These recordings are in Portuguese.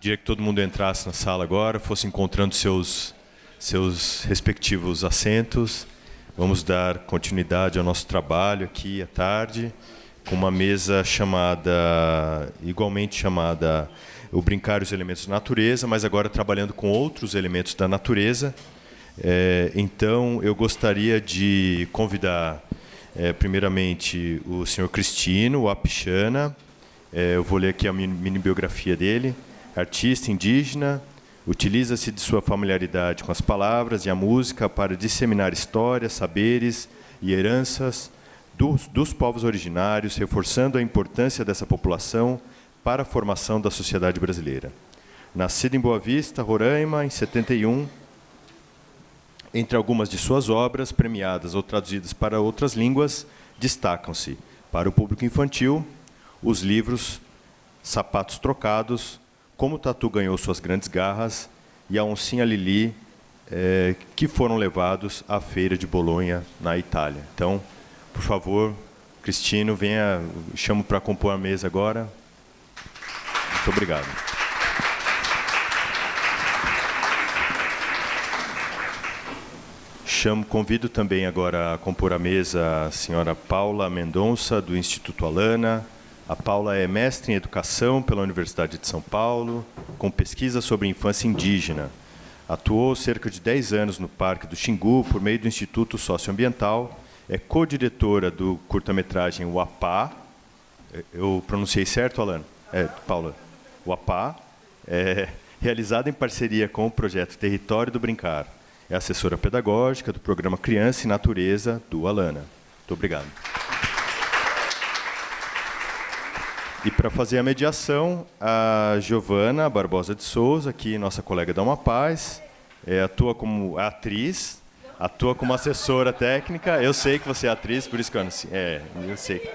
Pediria que todo mundo entrasse na sala agora, fosse encontrando seus respectivos assentos. Vamos dar continuidade ao nosso trabalho aqui à tarde, com uma mesa igualmente chamada O Brincar e os Elementos da Natureza, mas agora trabalhando com outros elementos da natureza. Então, eu gostaria de convidar, primeiramente, o senhor Cristino Wapichana. Eu vou ler aqui a mini biografia dele. Artista indígena, utiliza-se de sua familiaridade com as palavras e a música para disseminar histórias, saberes e heranças dos povos originários, reforçando a importância dessa população para a formação da sociedade brasileira. Nascido em Boa Vista, Roraima, em 71, entre algumas de suas obras, premiadas ou traduzidas para outras línguas, destacam-se, para o público infantil, os livros Sapatos Trocados, Como o Tatu Ganhou Suas Grandes Garras e A Oncinha Lili, que foram levados à Feira de Bolonha, na Itália. Então, por favor, Cristino, venha, chamo para compor a mesa agora. Muito obrigado. Convido também agora a compor a mesa a senhora Paula Mendonça, do Instituto Alana. A Paula é mestre em Educação pela Universidade de São Paulo, com pesquisa sobre infância indígena. Atuou cerca de 10 anos no Parque do Xingu, por meio do Instituto Socioambiental. É co-diretora do curta-metragem Uapá. Eu pronunciei certo, Alana? Paula. Uapá. Realizada em parceria com o projeto Território do Brincar. É assessora pedagógica do programa Criança e Natureza, do Alana. Muito obrigado. E para fazer a mediação, a Giovana Barbosa de Souza, aqui nossa colega da Amapaz, atua como atriz, atua como assessora técnica. Eu sei que você é atriz, por isso que eu sei.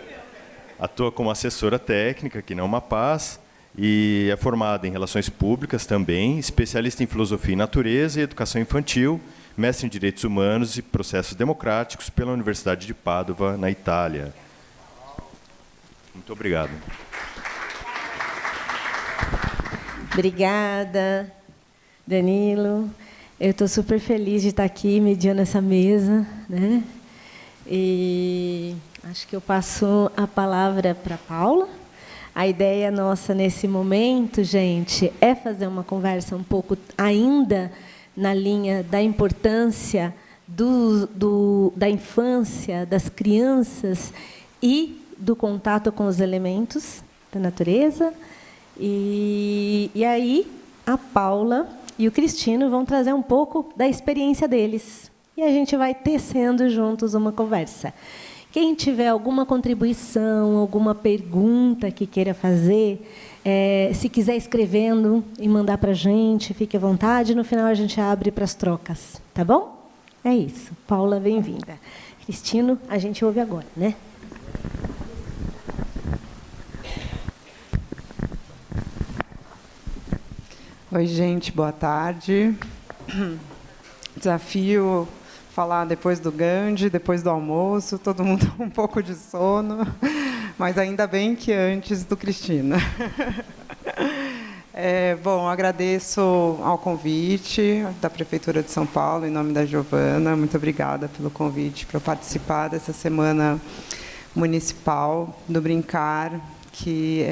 Atua como assessora técnica aqui na Amapaz e é formada em Relações Públicas também, especialista em Filosofia e Natureza e Educação Infantil, mestre em Direitos Humanos e Processos Democráticos pela Universidade de Pádua, na Itália. Muito obrigado. Obrigada, Danilo. Eu estou super feliz de estar aqui mediando essa mesa, né? E acho que eu passo a palavra para a Paula. A ideia nossa nesse momento, gente, é fazer uma conversa um pouco ainda na linha da importância da infância, das crianças e do contato com os elementos da natureza. E aí, a Paula e o Cristino vão trazer um pouco da experiência deles. E a gente vai tecendo juntos uma conversa. Quem tiver alguma contribuição, alguma pergunta que queira fazer, se quiser escrevendo e mandar para a gente, fique à vontade. No final, a gente abre para as trocas. Tá bom? É isso. Paula, bem-vinda. Cristino, a gente ouve agora, né? Oi, gente, boa tarde. Desafio falar depois do Gandhi, depois do almoço, todo mundo com um pouco de sono, mas ainda bem que antes do Cristina. Bom, agradeço ao convite da Prefeitura de São Paulo, em nome da Giovana. Muito obrigada pelo convite para participar dessa Semana Municipal do Brincar, que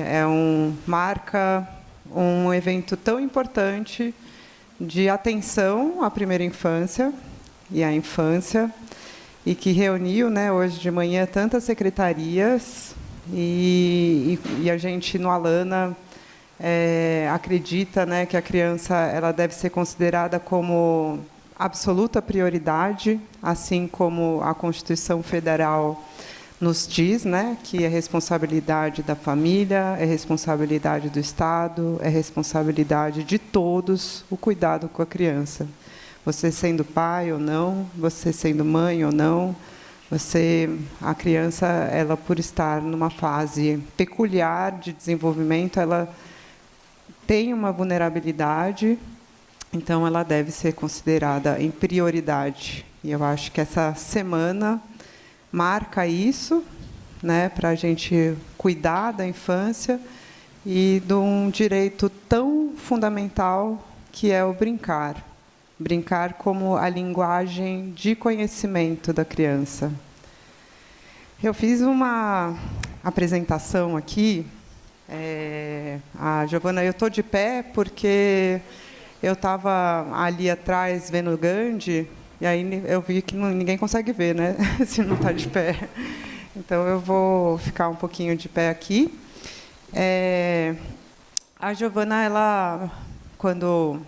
marca um evento tão importante de atenção à primeira infância e à infância, e que reuniu, né, hoje de manhã tantas secretarias, e a gente, no Alana, acredita, né, que a criança ela deve ser considerada como absoluta prioridade, assim como a Constituição Federal nos diz, né, que é responsabilidade da família, é responsabilidade do Estado, é responsabilidade de todos o cuidado com a criança. Você sendo pai ou não, você sendo mãe ou não, a criança, ela por estar numa fase peculiar de desenvolvimento, ela tem uma vulnerabilidade, então ela deve ser considerada em prioridade. E eu acho que essa semana marca isso, né, para a gente cuidar da infância e de um direito tão fundamental que é o brincar. Brincar como a linguagem de conhecimento da criança. Eu fiz uma apresentação aqui. A Giovana, eu estou de pé porque eu estava ali atrás vendo o Gandhi, e aí eu vi que ninguém consegue ver, né? Se não está de pé. Então, eu vou ficar um pouquinho de pé aqui. A Giovana, ela, quando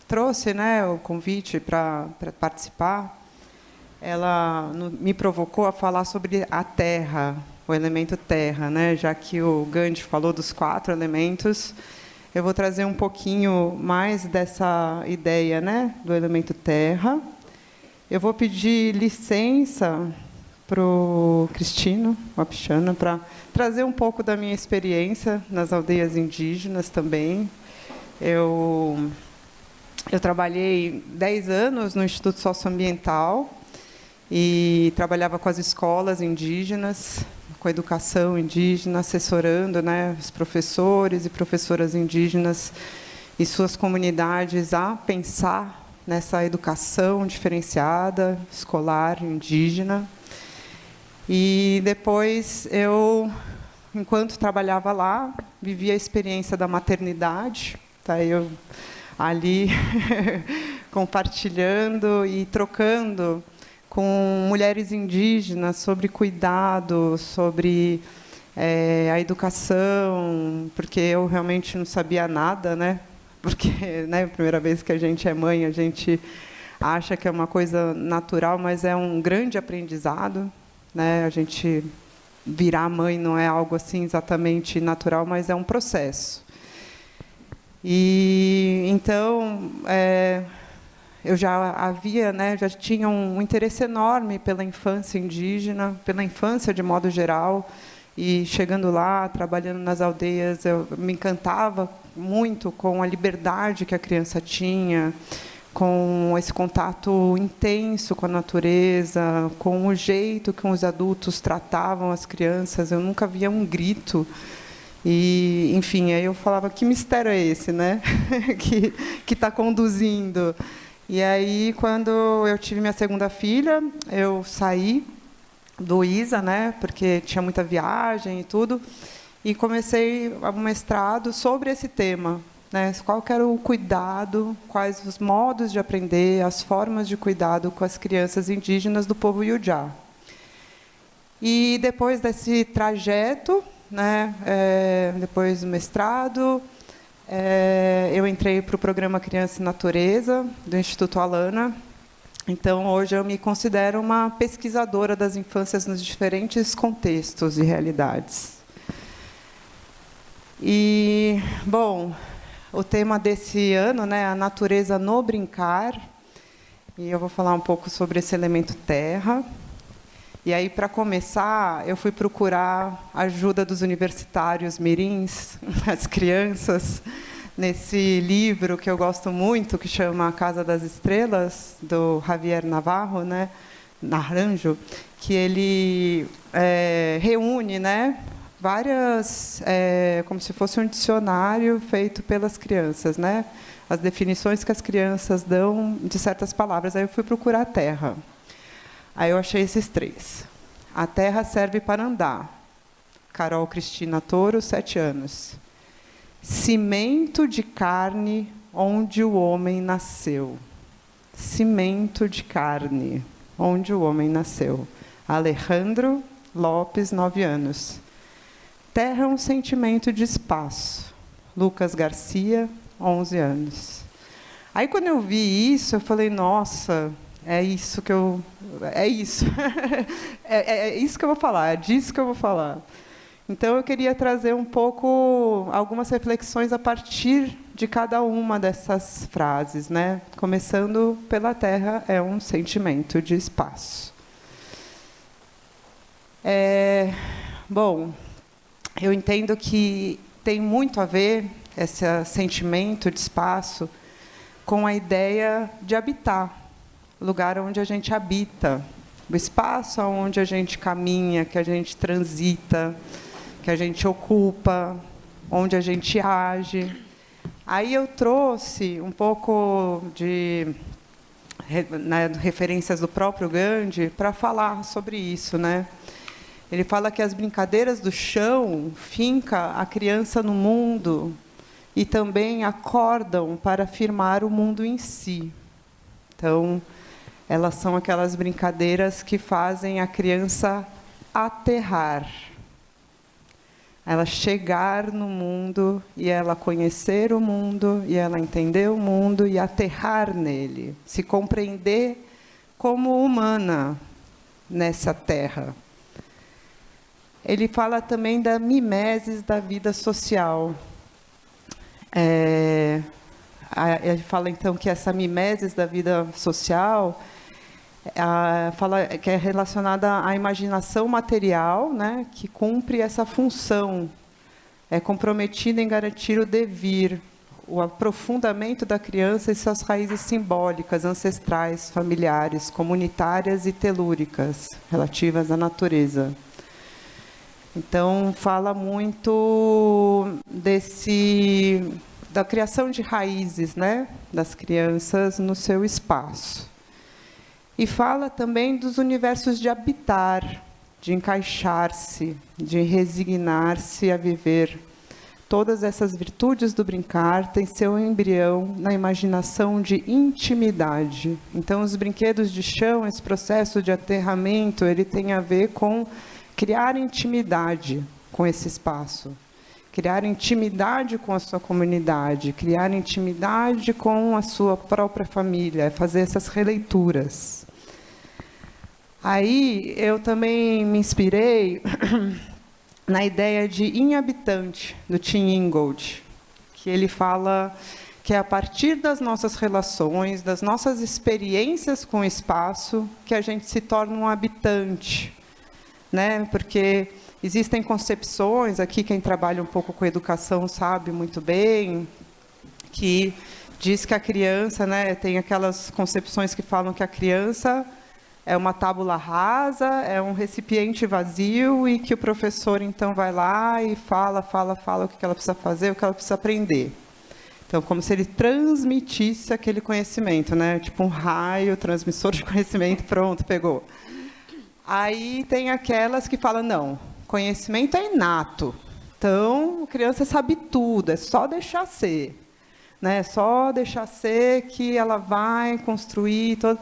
trouxe, né, o convite para participar, ela me provocou a falar sobre a terra, o elemento terra, né? Já que o Gandhi falou dos 4 elementos, eu vou trazer um pouquinho mais dessa ideia, né, do elemento terra. Eu vou pedir licença para o Cristino Wapichana para trazer um pouco da minha experiência nas aldeias indígenas também. Eu trabalhei 10 anos no Instituto Socioambiental e trabalhava com as escolas indígenas, com a educação indígena, assessorando, né, os professores e professoras indígenas e suas comunidades a pensar nessa educação diferenciada, escolar, indígena. E depois eu, enquanto trabalhava lá, vivi a experiência da maternidade. Tá? Eu ali compartilhando e trocando com mulheres indígenas sobre cuidado, sobre a educação, porque eu realmente não sabia nada, né? Porque, né, a primeira vez que a gente é mãe, a gente acha que é uma coisa natural, mas é um grande aprendizado, né? A gente virar mãe não é algo assim exatamente natural, mas é um processo. E então eu já havia, né, já tinha um interesse enorme pela infância indígena, pela infância de modo geral, e chegando lá, trabalhando nas aldeias, eu me encantava muito com a liberdade que a criança tinha, com esse contato intenso com a natureza, com o jeito que os adultos tratavam as crianças. Eu nunca via um grito. E, enfim, aí eu falava, que mistério é esse, né? que está conduzindo. E aí, quando eu tive minha segunda filha, eu saí do ISA, né? Porque tinha muita viagem e tudo, e comecei um mestrado sobre esse tema, né? Qual que era o cuidado, quais os modos de aprender, as formas de cuidado com as crianças indígenas do povo Iujá. E depois desse trajeto, né, depois do mestrado, eu entrei para o programa Criança e Natureza do Instituto Alana. Então, hoje eu me considero uma pesquisadora das infâncias nos diferentes contextos e realidades. E, bom, o tema desse ano, né, a natureza no brincar, e eu vou falar um pouco sobre esse elemento terra. E aí, para começar, eu fui procurar a ajuda dos universitários mirins, as crianças, nesse livro que eu gosto muito, que chama A Casa das Estrelas, do Javier Navarro, né, Naranjo, que ele reúne, né, várias, como se fosse um dicionário feito pelas crianças, né, as definições que as crianças dão de certas palavras. Aí eu fui procurar a terra. Aí eu achei esses 3. A terra serve para andar. Carol Cristina Toro, 7 anos. Cimento de carne onde o homem nasceu. Cimento de carne onde o homem nasceu. Alejandro Lopes, 9 anos. Terra é um sentimento de espaço. Lucas Garcia, 11 anos. Aí, quando eu vi isso, eu falei, nossa, é isso que eu... É isso. é isso que eu vou falar, é disso que eu vou falar. Então, eu queria trazer um pouco, algumas reflexões a partir de cada uma dessas frases, né? Começando pela terra, é um sentimento de espaço. Bom, eu entendo que tem muito a ver esse sentimento de espaço com a ideia de habitar, o lugar onde a gente habita, o espaço onde a gente caminha, que a gente transita, que a gente ocupa, onde a gente age. Aí eu trouxe um pouco de referências do próprio Gandhi para falar sobre isso, né? Ele fala que as brincadeiras do chão fincam a criança no mundo e também acordam para afirmar o mundo em si. Então, elas são aquelas brincadeiras que fazem a criança aterrar. Ela chegar no mundo e ela conhecer o mundo e ela entender o mundo e aterrar nele, se compreender como humana nessa terra. Ele fala também da mimesis da vida social. Ele fala, então, que essa mimesis da vida social fala que é relacionada à imaginação material, né, que cumpre essa função, é comprometida em garantir o devir, o aprofundamento da criança e suas raízes simbólicas, ancestrais, familiares, comunitárias e telúricas, relativas à natureza. Então, fala muito da criação de raízes, né, das crianças no seu espaço. E fala também dos universos de habitar, de encaixar-se, de resignar-se a viver. Todas essas virtudes do brincar têm seu embrião na imaginação de intimidade. Então, os brinquedos de chão, esse processo de aterramento, ele tem a ver com criar intimidade com esse espaço, criar intimidade com a sua comunidade, criar intimidade com a sua própria família, fazer essas releituras. Aí eu também me inspirei na ideia de inhabitante, do Tim Ingold, que ele fala que é a partir das nossas relações, das nossas experiências com o espaço, que a gente se torna um habitante, né? Porque existem concepções, aqui quem trabalha um pouco com educação sabe muito bem, que diz que a criança, né, tem aquelas concepções que falam que a criança é uma tábula rasa, é um recipiente vazio e que o professor, então, vai lá e fala o que ela precisa fazer, o que ela precisa aprender. Então, como se ele transmitisse aquele conhecimento, né? Tipo um raio, transmissor de conhecimento, pronto, pegou. Aí tem aquelas que falam, não, conhecimento é inato. Então, a criança sabe tudo, é só deixar ser. Né? É só deixar ser que ela vai construir todo.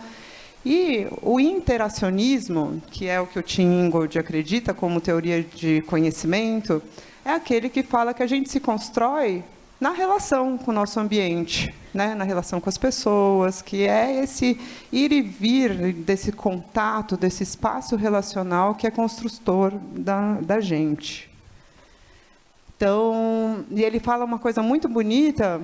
E o interacionismo, que é o que o Tim Ingold acredita como teoria de conhecimento, é aquele que fala que a gente se constrói na relação com o nosso ambiente, né? Na relação com as pessoas, que é esse ir e vir desse contato, desse espaço relacional que é construtor da gente. Então, e ele fala uma coisa muito bonita,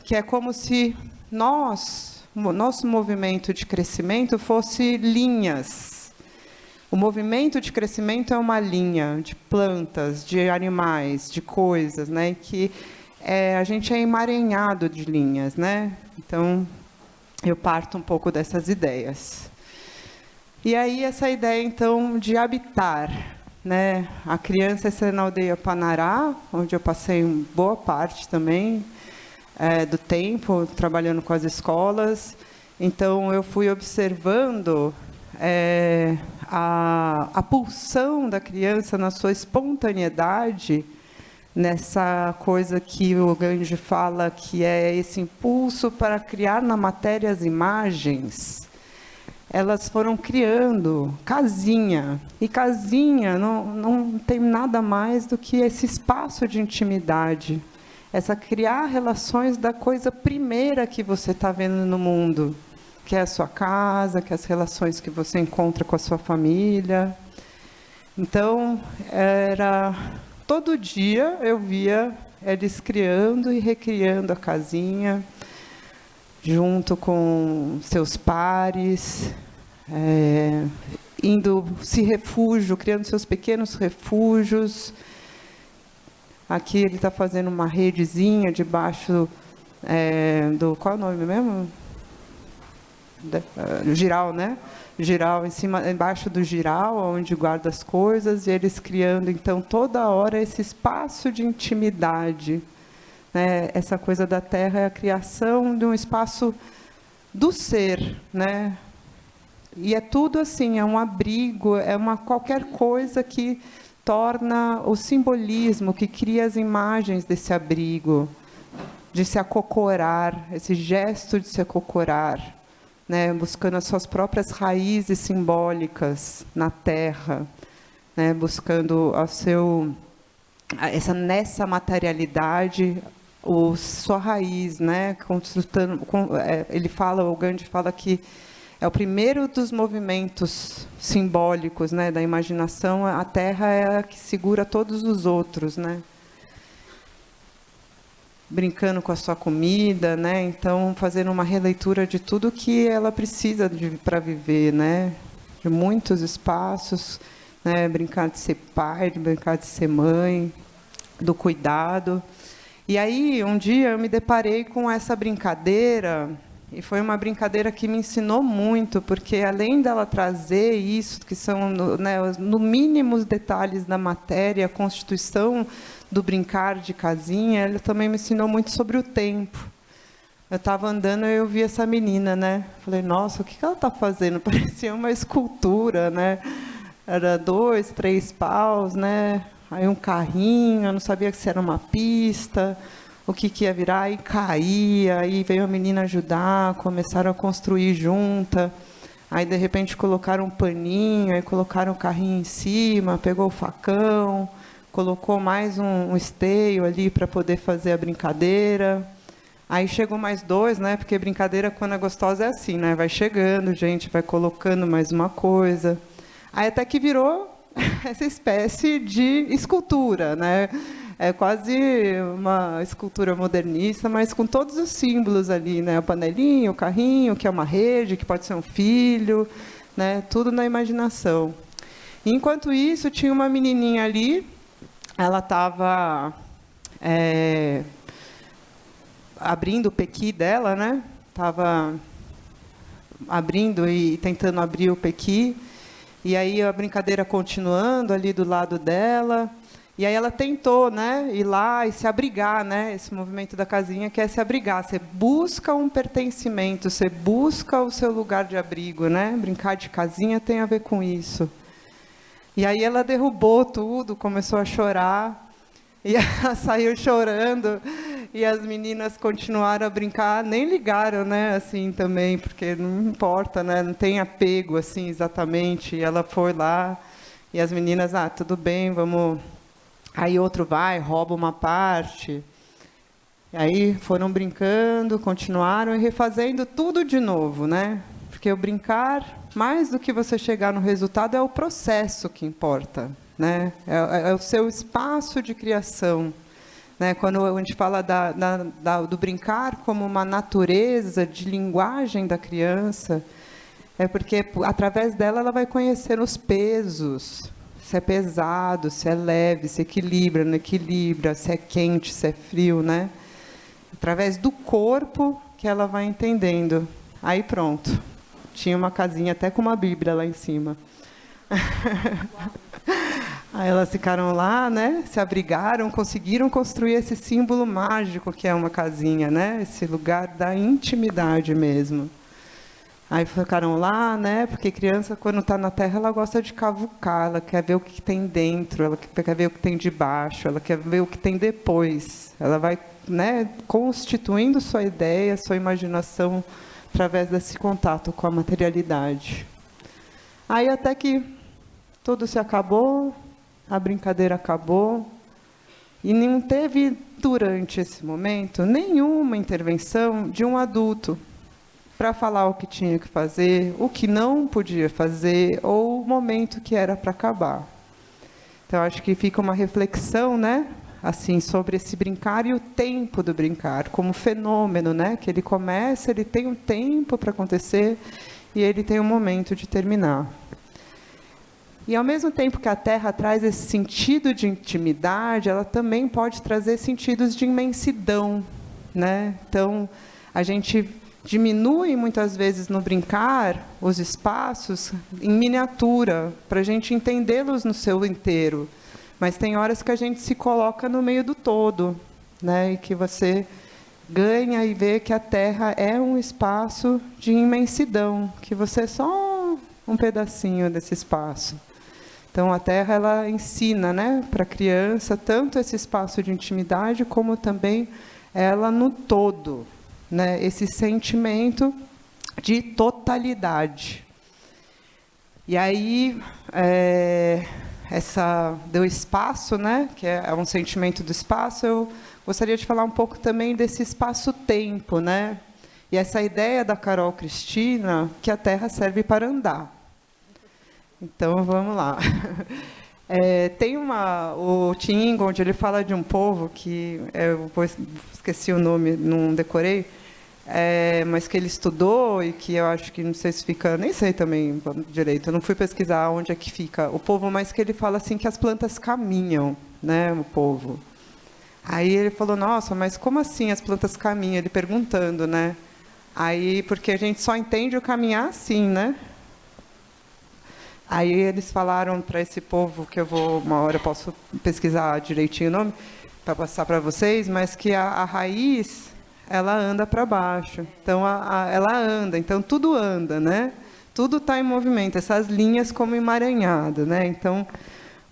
que é como se nosso movimento de crescimento fosse linhas. O movimento de crescimento é uma linha de plantas, de animais, de coisas, né? Que a gente é emaranhado de linhas, né? Então, eu parto um pouco dessas ideias. E aí, essa ideia, então, de habitar, né? A criança é na aldeia Panará, onde eu passei boa parte também do tempo, trabalhando com as escolas. Então, eu fui observando a pulsão da criança na sua espontaneidade, nessa coisa que o Gandhi fala, que é esse impulso para criar na matéria as imagens. Elas foram criando casinha, e casinha não tem nada mais do que esse espaço de intimidade, essa criar relações da coisa primeira que você está vendo no mundo, que é a sua casa, que é as relações que você encontra com a sua família. Então, todo dia eu via eles criando e recriando a casinha, junto com seus pares, criando seus pequenos refúgios. Aqui ele está fazendo uma redezinha debaixo qual é o nome mesmo? giral, né? Giral embaixo do giral, onde guarda as coisas, e eles criando então toda hora esse espaço de intimidade, né? Essa coisa da terra é a criação de um espaço do ser, né? E é tudo assim, é um abrigo, é qualquer coisa que torna o simbolismo, que cria as imagens desse abrigo, de se acocorar, esse gesto de se acocorar, né, buscando as suas próprias raízes simbólicas na terra, né, buscando nessa materialidade, sua raiz, né, o Gandhi fala que é o primeiro dos movimentos simbólicos, né, da imaginação. A terra é a que segura todos os outros, né? Brincando com a sua comida, né? Então, fazendo uma releitura de tudo que ela precisa para viver, né? De muitos espaços, né? Brincar de ser pai, de brincar de ser mãe, do cuidado. E aí, um dia, eu me deparei com essa brincadeira. E foi uma brincadeira que me ensinou muito, porque além dela trazer isso, que são, né, no mínimo os detalhes da matéria, a constituição do brincar de casinha, ela também me ensinou muito sobre o tempo. Eu estava andando e eu vi essa menina, né? Falei, nossa, o que ela está fazendo? Parecia uma escultura, né? Era 2, 3 paus, né? Aí um carrinho, eu não sabia se era uma pista, o que ia virar, e caía, aí veio a menina ajudar, começaram a construir junta, aí de repente colocaram um paninho, aí colocaram o carrinho em cima, pegou o facão, colocou mais um esteio ali para poder fazer a brincadeira, aí chegou mais 2, né, porque brincadeira quando é gostosa é assim, né, vai chegando, gente, vai colocando mais uma coisa, aí até que virou essa espécie de escultura, né, é quase uma escultura modernista, mas com todos os símbolos ali, né? A panelinha, o carrinho, que é uma rede, que pode ser um filho, né? Tudo na imaginação. E, enquanto isso, tinha uma menininha ali, ela estava abrindo o pequi dela, né? Estava abrindo e tentando abrir o pequi, e aí a brincadeira continuando ali do lado dela. E aí ela tentou, né, ir lá e se abrigar, né, esse movimento da casinha que é se abrigar. Você busca um pertencimento, você busca o seu lugar de abrigo, né? Brincar de casinha tem a ver com isso. E aí ela derrubou tudo, começou a chorar, e ela saiu chorando, e as meninas continuaram a brincar, nem ligaram, né, assim também, porque não importa, né, não tem apego assim exatamente. E ela foi lá, e as meninas, tudo bem, vamos. Aí outro vai, rouba uma parte. E aí foram brincando, continuaram e refazendo tudo de novo, né? Porque o brincar, mais do que você chegar no resultado, é o processo que importa, né? É o seu espaço de criação, né? Quando a gente fala do brincar como uma natureza de linguagem da criança, é porque através dela ela vai conhecer os pesos. Se é pesado, se é leve, se equilibra, não equilibra, se é quente, se é frio, né? Através do corpo que ela vai entendendo. Aí pronto. Tinha uma casinha até com uma Bíblia lá em cima. Aí elas ficaram lá, né? Se abrigaram, conseguiram construir esse símbolo mágico que é uma casinha, né? Esse lugar da intimidade mesmo. Aí ficaram lá, né? Porque criança, quando está na terra, ela gosta de cavucar, ela quer ver o que tem dentro, ela quer ver o que tem debaixo, ela quer ver o que tem depois. Ela vai, né, constituindo sua ideia, sua imaginação, através desse contato com a materialidade. Aí até que tudo se acabou, a brincadeira acabou, e não teve, durante esse momento, nenhuma intervenção de um adulto, para falar o que tinha que fazer, o que não podia fazer, ou o momento que era para acabar. Então, acho que fica uma reflexão, né, assim, sobre esse brincar e o tempo do brincar, como fenômeno, né, que ele começa, ele tem um tempo para acontecer, e ele tem um momento de terminar. E, ao mesmo tempo que a Terra traz esse sentido de intimidade, ela também pode trazer sentidos de imensidão, né? Então, a gente diminuem muitas vezes no brincar os espaços em miniatura, para a gente entendê-los no seu inteiro. Mas tem horas que a gente se coloca no meio do todo, né? E que você ganha e vê que a Terra é um espaço de imensidão, que você é só um pedacinho desse espaço. Então, a Terra, ela ensina, né, para a criança tanto esse espaço de intimidade, como também ela no todo, né, esse sentimento de totalidade. E aí, do espaço, né, que é um sentimento do espaço, eu gostaria de falar um pouco também desse espaço-tempo, né? E essa ideia da Carol Cristina, que a Terra serve para andar. Então, vamos lá. Tem o Tim Ingold, ele fala de um povo que, eu esqueci o nome, não decorei, mas que ele estudou e que eu acho que, não sei se fica, nem sei também direito, eu não fui pesquisar onde é que fica o povo, mas que ele fala assim que as plantas caminham, né, o povo. Aí ele falou, nossa, mas como assim as plantas caminham? Ele perguntando, né? Aí, porque a gente só entende o caminhar assim, né? Aí eles falaram para esse povo, que uma hora eu posso pesquisar direitinho o nome, para passar para vocês, mas que a raiz, ela anda para baixo. Então, ela anda, então tudo anda, né? Tudo está em movimento, essas linhas como emaranhadas, né? Então,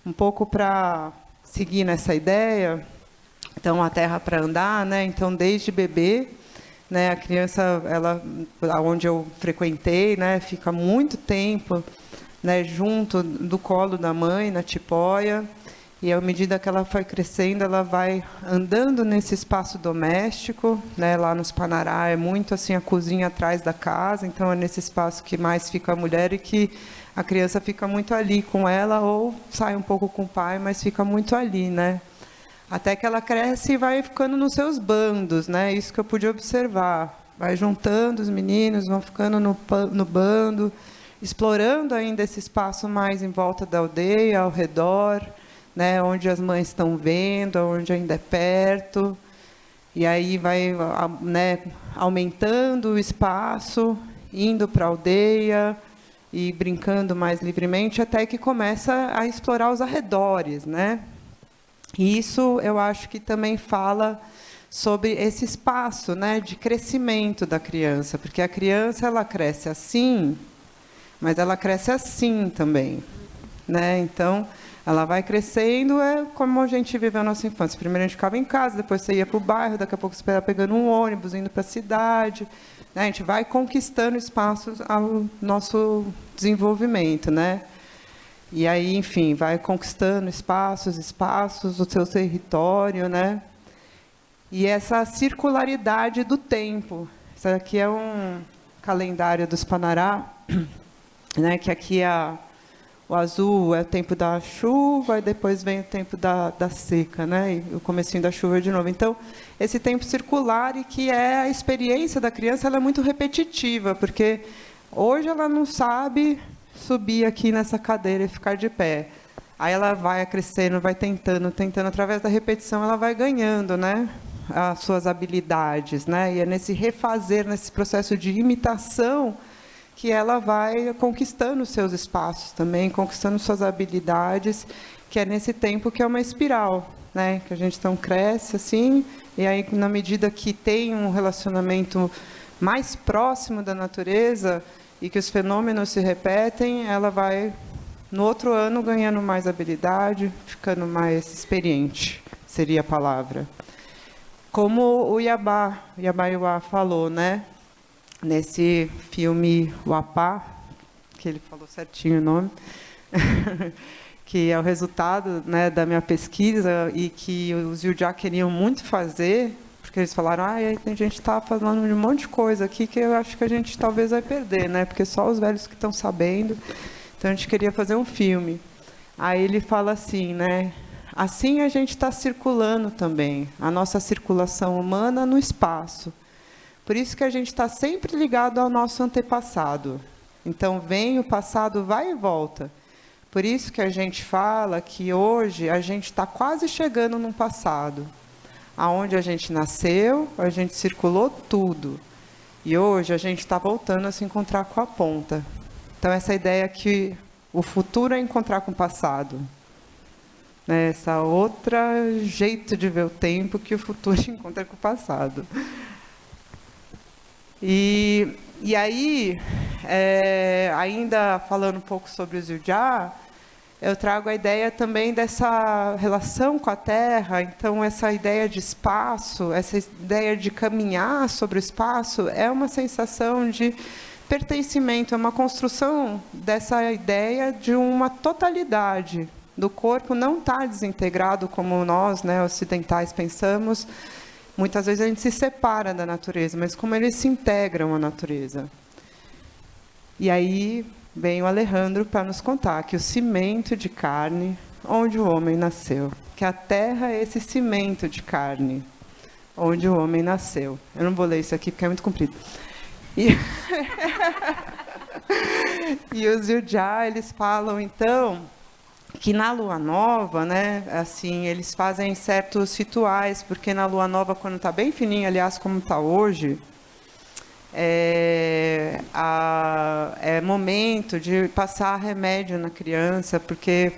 um pouco para seguir nessa ideia, então, a Terra para andar, né? Então, desde bebê, né, a criança, onde eu frequentei, né, fica muito tempo, né, junto do colo da mãe, na tipóia, e à medida que ela vai crescendo, ela vai andando nesse espaço doméstico, né, lá nos Panará é muito assim a cozinha atrás da casa, então é nesse espaço que mais fica a mulher e que a criança fica muito ali com ela, ou sai um pouco com o pai, mas fica muito ali, né? Até que ela cresce e vai ficando nos seus bandos, né? Isso que eu pude observar. Vai juntando os meninos, vão ficando no bando, explorando ainda esse espaço mais em volta da aldeia, ao redor, né? Onde as mães estão vendo, onde ainda é perto. E aí vai, né, aumentando o espaço, indo para a aldeia e brincando mais livremente, até que começa a explorar os arredores, né? E isso eu acho que também fala sobre esse espaço, né, de crescimento da criança, porque a criança ela cresce assim, mas ela cresce assim também, né? Então, ela vai crescendo, é como a gente viveu a nossa infância. Primeiro a gente ficava em casa, depois você ia para o bairro, daqui a pouco você ia pegando um ônibus, indo para a cidade, né? A gente vai conquistando espaços ao nosso desenvolvimento, né? E aí, enfim, vai conquistando espaços, o seu território, né? E essa circularidade do tempo. Isso aqui é um calendário dos Panará, né? Que aqui o azul é o tempo da chuva, e depois vem o tempo da seca, né? E o comecinho da chuva de novo. Então, esse tempo circular, e que é a experiência da criança, ela é muito repetitiva, porque hoje ela não sabe subir aqui nessa cadeira e ficar de pé. Aí ela vai crescendo, vai tentando, através da repetição ela vai ganhando, né, as suas habilidades, né? E é nesse refazer, nesse processo de imitação, que ela vai conquistando os seus espaços também, conquistando suas habilidades, que é nesse tempo que é uma espiral, né? Que a gente então cresce assim, e aí na medida que tem um relacionamento mais próximo da natureza, e que os fenômenos se repetem, ela vai, no outro ano, ganhando mais habilidade, ficando mais experiente, seria a palavra. Como o Iabaiuá falou, né? Nesse filme O Apá, que ele falou certinho o nome, que é o resultado, né, da minha pesquisa, e que os Yujá queriam muito fazer, porque eles falaram, a gente está falando de um monte de coisa aqui que eu acho que a gente talvez vai perder, né? Porque só os velhos que estão sabendo. Então, a gente queria fazer um filme. Aí ele fala assim, né? Assim a gente está circulando também, a nossa circulação humana no espaço. Por isso que a gente está sempre ligado ao nosso antepassado. Então, vem o passado, vai e volta. Por isso que a gente fala que hoje a gente está quase chegando num passado. Aonde a gente nasceu, a gente circulou tudo. E hoje a gente está voltando a se encontrar com a ponta. Então, essa ideia que o futuro é encontrar com o passado. Né? Essa outra jeito de ver o tempo que o futuro encontra com o passado. E aí, ainda falando um pouco sobre o Ziujia, eu trago a ideia também dessa relação com a Terra. Então, essa ideia de espaço, essa ideia de caminhar sobre o espaço, é uma sensação de pertencimento, é uma construção dessa ideia de uma totalidade do corpo, não está desintegrado como nós, né, ocidentais, pensamos. Muitas vezes a gente se separa da natureza, mas como eles se integram à natureza. E aí vem o Alejandro para nos contar que o cimento de carne, onde o homem nasceu, que a Terra é esse cimento de carne, onde o homem nasceu. Eu não vou ler isso aqui porque é muito comprido. E os Ziujia, eles falam, então, que na lua nova, né, assim, eles fazem certos rituais, porque na lua nova, quando está bem fininha, aliás, como está hoje, é momento de passar remédio na criança, porque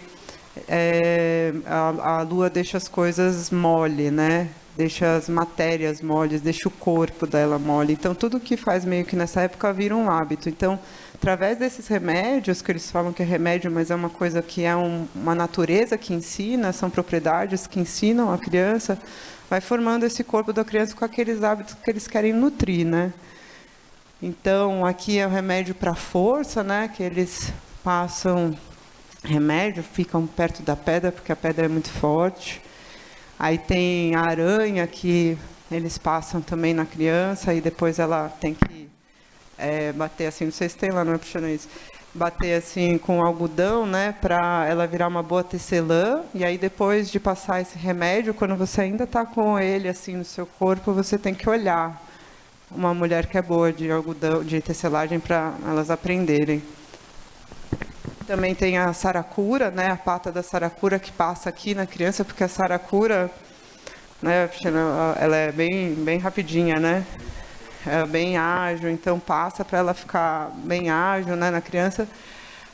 a lua deixa as coisas mole, né? Deixa as matérias moles, deixa o corpo dela mole. Então, tudo que faz meio que nessa época vira um hábito. Então, através desses remédios, que eles falam que é remédio, mas é uma coisa que é uma natureza que ensina, são propriedades que ensinam a criança, vai formando esse corpo da criança com aqueles hábitos que eles querem nutrir, né? Então, aqui é o remédio para força, né? Que eles passam remédio, ficam perto da pedra, porque a pedra é muito forte. Aí tem a aranha, que eles passam também na criança, e depois ela tem que bater assim, não sei se tem lá no Epichanês, bater assim com algodão, né, para ela virar uma boa tecelã. E aí, depois de passar esse remédio, quando você ainda está com ele assim no seu corpo, você tem que olhar uma mulher que é boa de algodão, de tecelagem, para elas aprenderem. Também tem a saracura, né, a pata da saracura que passa aqui na criança, porque a saracura, né, ela é bem rapidinha, né? É bem ágil, então passa para ela ficar bem ágil, né, na criança.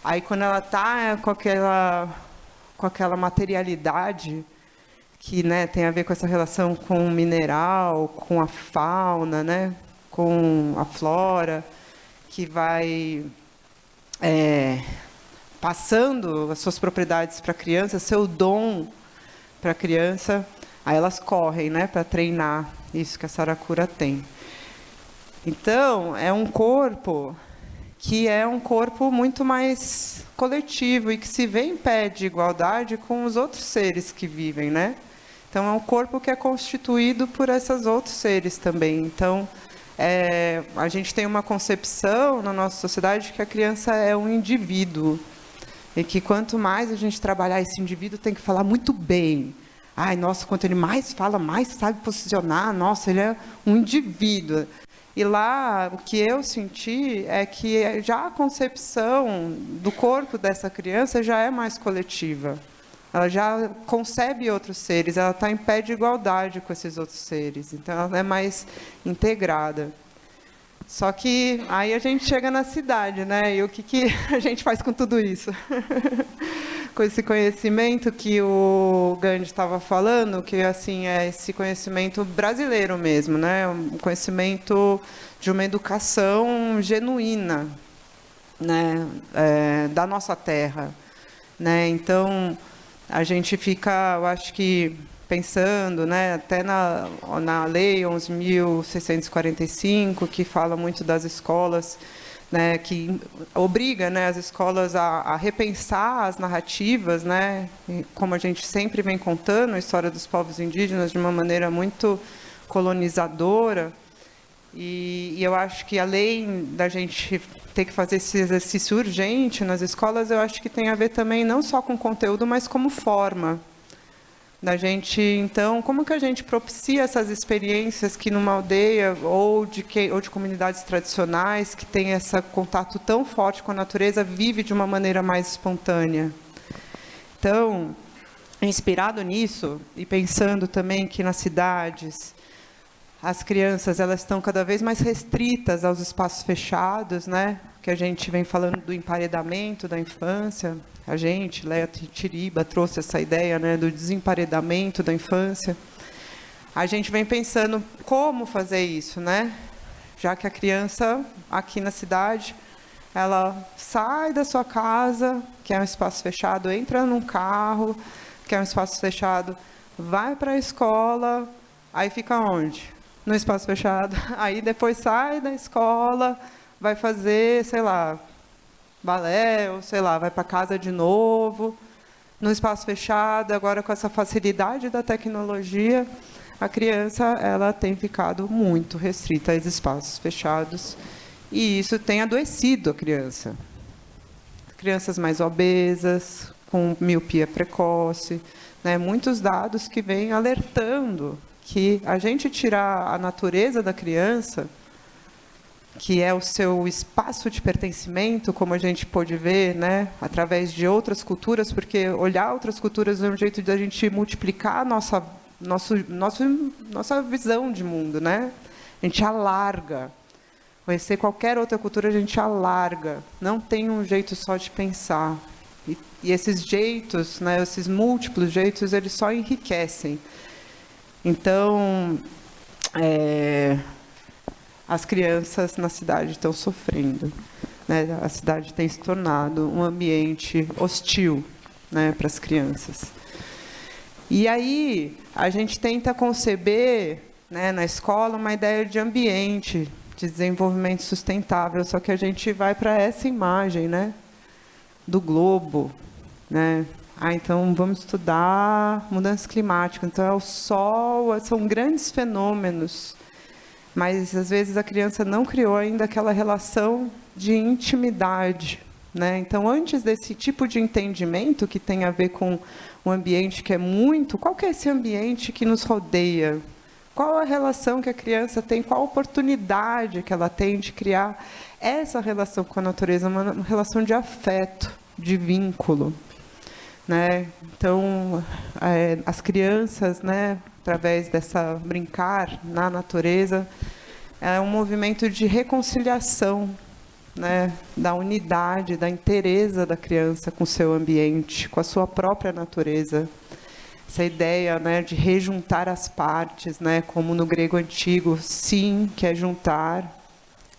Aí, quando ela está com aquela materialidade que, né, tem a ver com essa relação com o mineral, com a fauna, né, com a flora, que vai passando as suas propriedades para a criança, seu dom para a criança, aí elas correm, né, para treinar isso que a saracura tem. Então, é um corpo que é um corpo muito mais coletivo e que se vê em pé de igualdade com os outros seres que vivem, né? Então, é um corpo que é constituído por esses outros seres também. Então, a gente tem uma concepção na nossa sociedade que a criança é um indivíduo e que quanto mais a gente trabalhar esse indivíduo, tem que falar muito bem. Ai, nossa, quanto ele mais fala, mais sabe posicionar. Nossa, ele é um indivíduo. E lá, o que eu senti é que já a concepção do corpo dessa criança já é mais coletiva. Ela já concebe outros seres, ela está em pé de igualdade com esses outros seres. Então, ela é mais integrada. Só que aí a gente chega na cidade, né? E o que a gente faz com tudo isso? Com esse conhecimento que o Gandhi estava falando, que assim é esse conhecimento brasileiro mesmo, né? Um conhecimento de uma educação genuína, né? Da nossa terra, né? Então, a gente fica, eu acho que pensando, né, até na Lei 11.645, que fala muito das escolas, né, que obriga, né, as escolas a repensar as narrativas, né, como a gente sempre vem contando a história dos povos indígenas de uma maneira muito colonizadora. E eu acho que, além da gente ter que fazer esse exercício urgente nas escolas, eu acho que tem a ver também não só com conteúdo, mas como forma. Da gente, então, como que a gente propicia essas experiências que numa aldeia ou de comunidades tradicionais que tem esse contato tão forte com a natureza vive de uma maneira mais espontânea? Então, inspirado nisso e pensando também que nas cidades as crianças elas estão cada vez mais restritas aos espaços fechados, né? Que a gente vem falando do emparedamento da infância. A gente, Léa Tiriba, trouxe essa ideia, né, do desemparedamento da infância. A gente vem pensando como fazer isso, né? Já que a criança, aqui na cidade, ela sai da sua casa, que é um espaço fechado, entra num carro, que é um espaço fechado, vai para a escola, aí fica onde? No espaço fechado. Aí depois sai da escola, vai fazer, sei lá, balé, ou sei lá, vai para casa de novo, no espaço fechado. Agora, com essa facilidade da tecnologia, a criança ela tem ficado muito restrita aos espaços fechados, e isso tem adoecido a criança. Crianças mais obesas, com miopia precoce, né? Muitos dados que vêm alertando que a gente tirar a natureza da criança, que é o seu espaço de pertencimento, como a gente pôde ver, né, através de outras culturas, porque olhar outras culturas é um jeito de a gente multiplicar a nossa visão de mundo, né? A gente alarga. Conhecer qualquer outra cultura, a gente alarga. Não tem um jeito só de pensar. E esses jeitos, né, esses múltiplos jeitos, eles só enriquecem. Então, as crianças na cidade estão sofrendo, né? A cidade tem se tornado um ambiente hostil, né, para as crianças. E aí, a gente tenta conceber, né, na escola uma ideia de ambiente, de desenvolvimento sustentável, só que a gente vai para essa imagem, né, do globo, né? Então vamos estudar mudança climática. Então é o sol, são grandes fenômenos, mas às vezes a criança não criou ainda aquela relação de intimidade, né? Então, antes desse tipo de entendimento que tem a ver com um ambiente que é muito... Qual que é esse ambiente que nos rodeia? Qual a relação que a criança tem? Qual a oportunidade que ela tem de criar essa relação com a natureza? Uma relação de afeto, de vínculo, né? Então, as crianças, né, através dessa brincar na natureza, é um movimento de reconciliação, né, da unidade, da inteireza da criança com o seu ambiente, com a sua própria natureza. Essa ideia, né, de rejuntar as partes, né, como no grego antigo, sim, que é juntar,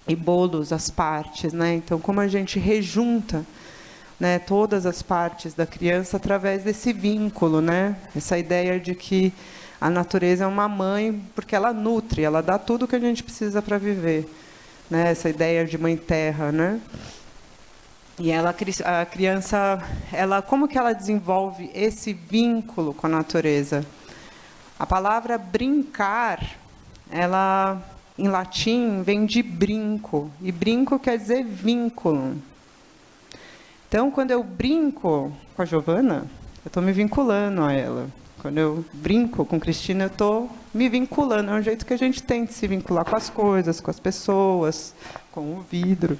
e bolos, as partes, né? Então, como a gente rejunta, né, todas as partes da criança através desse vínculo, né? Essa ideia de que a natureza é uma mãe, porque ela nutre, ela dá tudo o que a gente precisa para viver, né? Essa ideia de mãe terra, né? E a criança, como que ela desenvolve esse vínculo com a natureza? A palavra brincar, ela, em latim, vem de brinco, e brinco quer dizer vínculo. Então, quando eu brinco com a Giovana, eu estou me vinculando a ela. Quando eu brinco com Cristina, eu estou me vinculando. É um jeito que a gente tem de se vincular com as coisas, com as pessoas, com o vidro.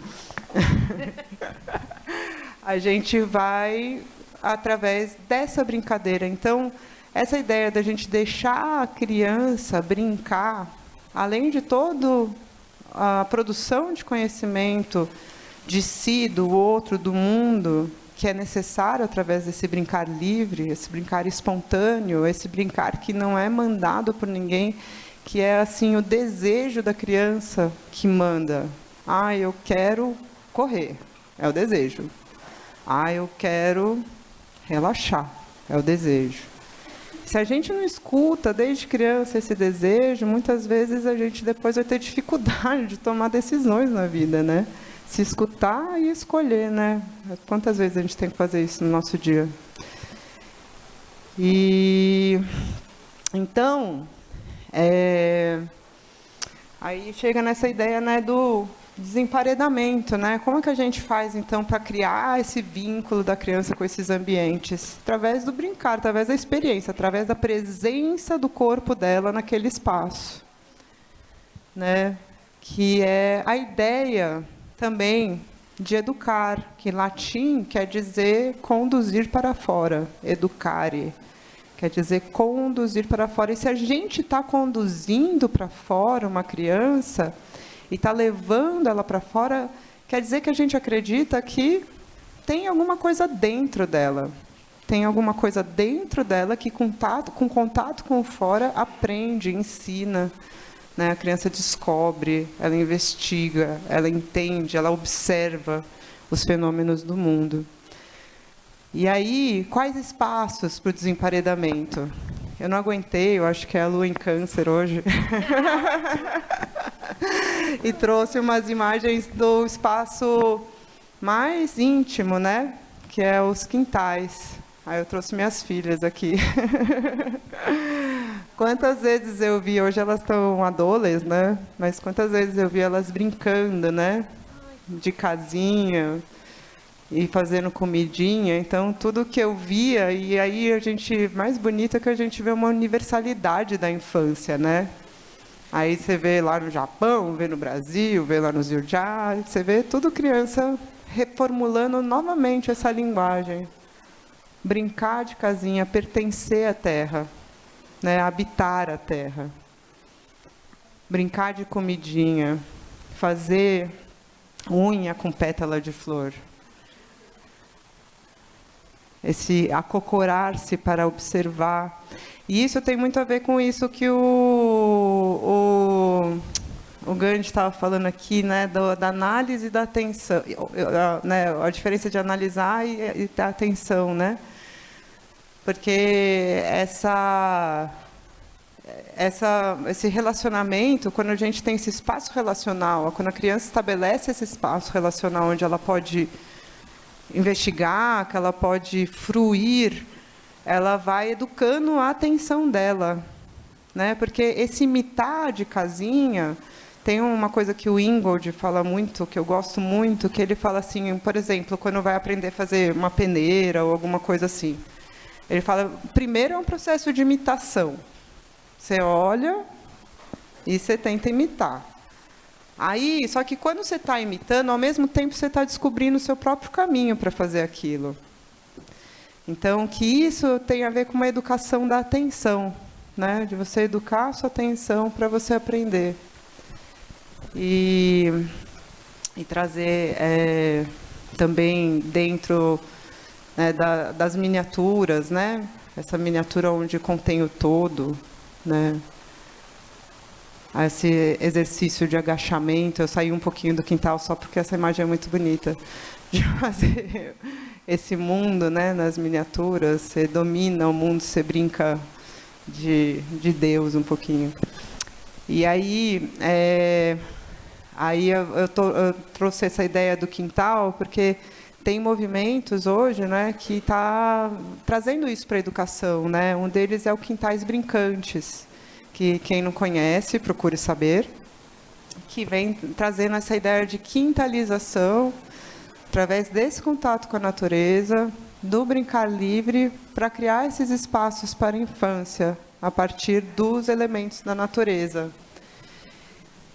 A gente vai através dessa brincadeira. Então, essa ideia da gente deixar a criança brincar, além de toda a produção de conhecimento de si, do outro, do mundo, que é necessário através desse brincar livre, esse brincar espontâneo, esse brincar que não é mandado por ninguém, que é assim o desejo da criança que manda. Ah, eu quero correr, é o desejo. Ah, eu quero relaxar, é o desejo. Se a gente não escuta desde criança esse desejo, muitas vezes a gente depois vai ter dificuldade de tomar decisões na vida, né? Se escutar e escolher, né? Quantas vezes a gente tem que fazer isso no nosso dia? E então, aí chega nessa ideia, né, do desemparedamento, né? Como é que a gente faz, então, para criar esse vínculo da criança com esses ambientes? Através do brincar, através da experiência, através da presença do corpo dela naquele espaço, né? Que é a ideia também de educar, que em latim quer dizer conduzir para fora, educare. quer dizer conduzir para fora. E se a gente está conduzindo para fora uma criança e está levando ela para fora, quer dizer que a gente acredita que tem alguma coisa dentro dela. Tem alguma coisa dentro dela que, com contato com o fora, aprende, ensina. Né? A criança descobre, ela investiga, ela entende, ela observa os fenômenos do mundo. E aí, quais espaços para o desemparedamento? Eu não aguentei, eu acho que é a lua em Câncer hoje. E trouxe umas imagens do espaço mais íntimo, né? Que é os quintais. Aí eu trouxe minhas filhas aqui. Quantas vezes eu vi, hoje elas estão adolescentes, né? Mas quantas vezes eu vi elas brincando, né? De casinha e fazendo comidinha. Então, tudo que eu via, e aí a gente, mais bonito é que a gente vê uma universalidade da infância, né? Aí você vê lá no Japão, vê no Brasil, vê lá nos Yurjá, você vê tudo criança reformulando novamente essa linguagem. Brincar de casinha, pertencer à terra, né? Habitar a terra. Brincar de comidinha, fazer unha com pétala de flor. Esse acocorar-se para observar. E isso tem muito a ver com isso que o Gandhi estava falando aqui, né, da análise e da atenção, né, a diferença de analisar e da atenção, né? Porque esse relacionamento, quando a gente tem esse espaço relacional, quando a criança estabelece esse espaço relacional onde ela pode investigar, que ela pode fruir, ela vai educando a atenção dela, né? Porque esse imitar de casinha, tem uma coisa que o Ingold fala muito, que eu gosto muito, que ele fala assim, por exemplo, quando vai aprender a fazer uma peneira ou alguma coisa assim, ele fala, primeiro é um processo de imitação. Você olha e você tenta imitar. Aí, só que quando você está imitando, ao mesmo tempo você está descobrindo o seu próprio caminho para fazer aquilo. Então, que isso tem a ver com uma educação da atenção, né? De você educar a sua atenção para você aprender. E trazer também dentro, né, das miniaturas, né? Essa miniatura onde contém o todo, né? Esse exercício de agachamento, eu saí um pouquinho do quintal só porque essa imagem é muito bonita, de fazer esse mundo, né, nas miniaturas, você domina o mundo, você brinca de Deus um pouquinho. E aí, eu trouxe essa ideia do quintal, porque tem movimentos hoje, né, que tá trazendo isso para a educação, né? Um deles é o Quintais Brincantes, que quem não conhece, procure saber, que vem trazendo essa ideia de quintalização, através desse contato com a natureza, do brincar livre, para criar esses espaços para a infância, a partir dos elementos da natureza.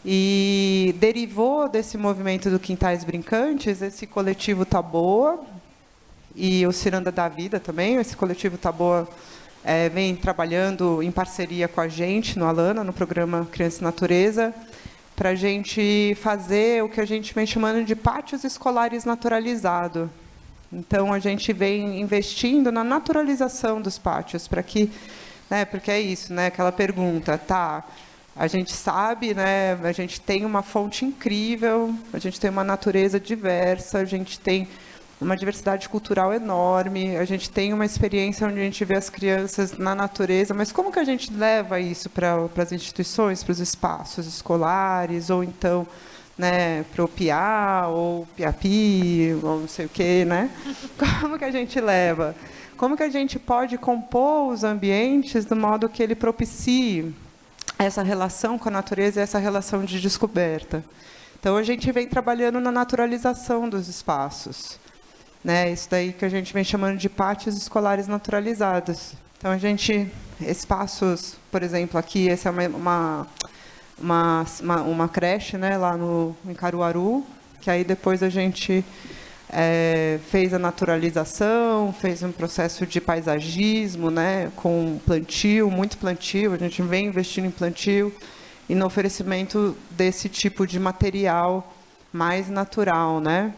E derivou desse movimento do Quintais Brincantes, esse coletivo Taboa, e o Ciranda da Vida também, esse coletivo Taboa vem trabalhando em parceria com a gente, no Alana, no programa Criança e Natureza, para a gente fazer o que a gente vem chamando de pátios escolares naturalizados. Então, a gente vem investindo na naturalização dos pátios, para que, né, porque é isso, né, aquela pergunta, tá, a gente sabe, né, a gente tem uma fonte incrível, a gente tem uma natureza diversa, a gente tem uma diversidade cultural enorme, a gente tem uma experiência onde a gente vê as crianças na natureza, mas como que a gente leva isso para as instituições, para os espaços escolares, ou então, né, para o PIA, ou PIAPI, ou não sei o quê, né? Como que a gente leva? Como que a gente pode compor os ambientes do modo que ele propicie essa relação com a natureza e essa relação de descoberta? Então, a gente vem trabalhando na naturalização dos espaços, né? Isso daí que a gente vem chamando de pátios escolares naturalizados. Então, a gente, espaços, por exemplo, aqui, essa é uma creche, né, lá em Caruaru, que aí depois a gente fez a naturalização, fez um processo de paisagismo, né, com plantio, muito plantio, a gente vem investindo em plantio e no oferecimento desse tipo de material mais natural, né?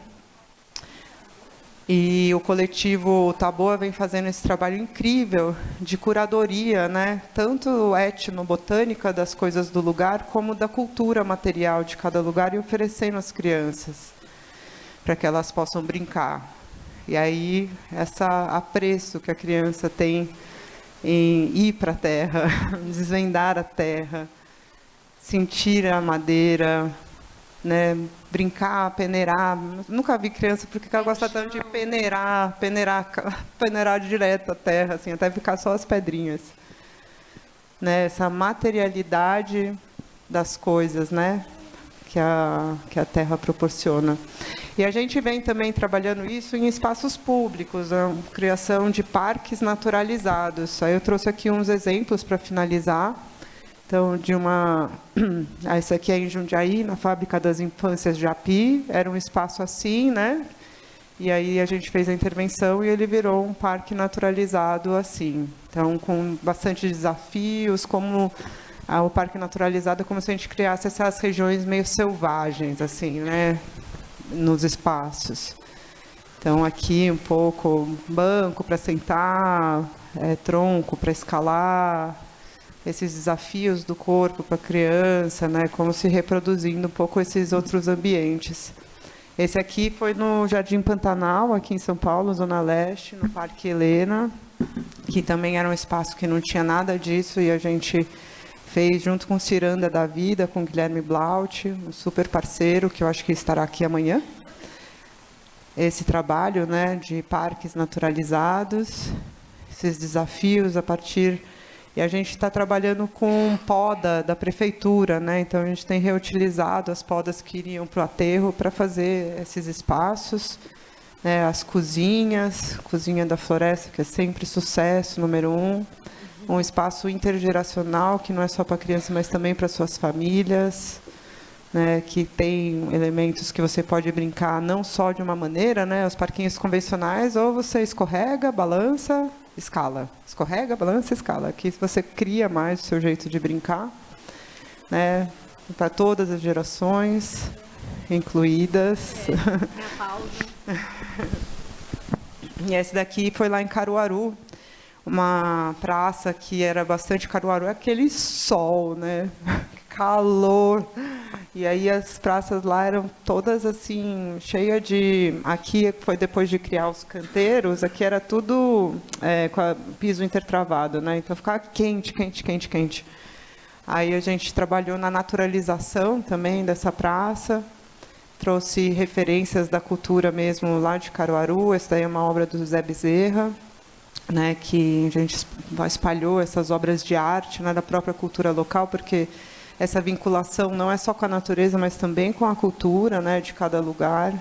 E o coletivo Taboa vem fazendo esse trabalho incrível de curadoria, né, tanto etnobotânica das coisas do lugar, como da cultura material de cada lugar, e oferecendo às crianças, para que elas possam brincar. E aí, esse apreço que a criança tem em ir para a terra, desvendar a terra, sentir a madeira, né, brincar, peneirar. Nunca vi criança porque ela gosta tanto de peneirar direto a terra, assim, até ficar só as pedrinhas. Né, essa materialidade das coisas, né, que a terra proporciona. E a gente vem também trabalhando isso em espaços públicos, a criação de parques naturalizados. Aí eu trouxe aqui uns exemplos para finalizar. Então, essa aqui é em Jundiaí, na Fábrica das Infâncias Japi, era um espaço assim, né? E aí a gente fez a intervenção e ele virou um parque naturalizado assim. Então, com bastante desafios, como o parque naturalizado é como se a gente criasse essas regiões meio selvagens, assim, né, nos espaços. Então, aqui um pouco banco para sentar, tronco para escalar, esses desafios do corpo para a criança, né, como se reproduzindo um pouco esses outros ambientes. Esse aqui foi no Jardim Pantanal, aqui em São Paulo, Zona Leste, no Parque Helena, que também era um espaço que não tinha nada disso, e a gente fez junto com o Ciranda da Vida, com o Guilherme Blaut, um super parceiro, que eu acho que estará aqui amanhã. Esse trabalho, né, de parques naturalizados, esses desafios a partir... E a gente está trabalhando com poda da prefeitura, né? Então, a gente tem reutilizado as podas que iriam para o aterro para fazer esses espaços. Né? As cozinhas, cozinha da floresta, que é sempre sucesso, número 1. Um espaço intergeracional, que não é só para criança, mas também para suas famílias. Né? Que tem elementos que você pode brincar não só de uma maneira, né? Os parquinhos convencionais, ou você escorrega, balança... escala, escorrega, balança, escala. Aqui você cria mais o seu jeito de brincar, né? Para todas as gerações, incluídas. Minha pausa. E esse daqui foi lá em Caruaru, uma praça que era bastante Caruaru, aquele sol, né? Calor. E aí as praças lá eram todas assim, cheias de... Aqui foi depois de criar os canteiros, aqui era tudo com piso intertravado, né? Então ficava quente, quente, quente, quente. Aí a gente trabalhou na naturalização também dessa praça, trouxe referências da cultura mesmo lá de Caruaru. Essa daí é uma obra do José Bezerra, né? Que a gente espalhou essas obras de arte, né, da própria cultura local, porque... essa vinculação não é só com a natureza, mas também com a cultura, né, de cada lugar.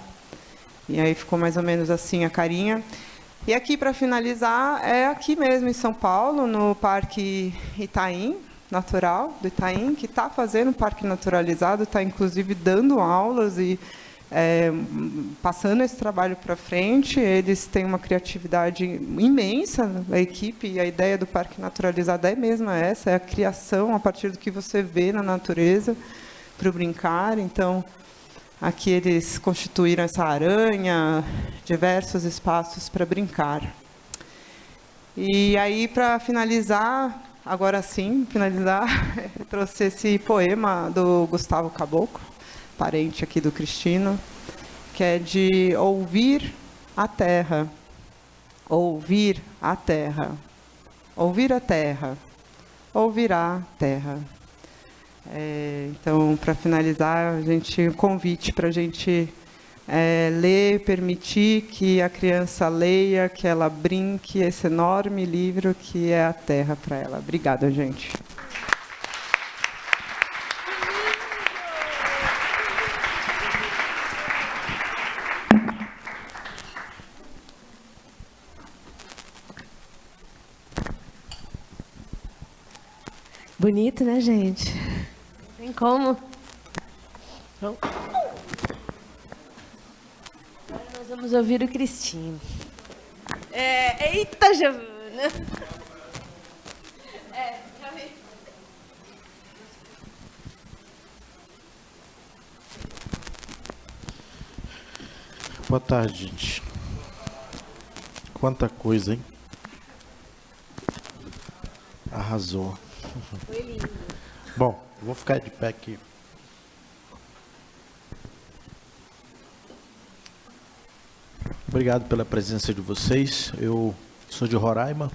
E aí ficou mais ou menos assim a carinha. E aqui, para finalizar, é aqui mesmo em São Paulo, no Parque Itaim, natural do Itaim, que está fazendo um parque naturalizado, está inclusive dando aulas e passando esse trabalho para frente. Eles têm uma criatividade imensa, a equipe, e a ideia do parque naturalizado é mesmo essa, é a criação a partir do que você vê na natureza para o brincar. Então, aqui eles constituíram essa aranha, diversos espaços para brincar. E aí, para finalizar, agora sim, eu trouxe esse poema do Gustavo Caboclo, parente aqui do Cristino, que é de ouvir a terra. Ouvir a terra. Ouvir a terra. Ouvirá a terra. Então, para finalizar, um convite para a gente ler, permitir que a criança leia, que ela brinque esse enorme livro que é a terra para ela. Obrigada, gente. Bonito, né, gente? Tem como? Não. Nós vamos ouvir o Cristino. Eita, Giovana! Boa tarde, gente. Quanta coisa, hein? Arrasou. Foi lindo. Bom, eu vou ficar de pé aqui. Obrigado pela presença de vocês. Eu sou de Roraima,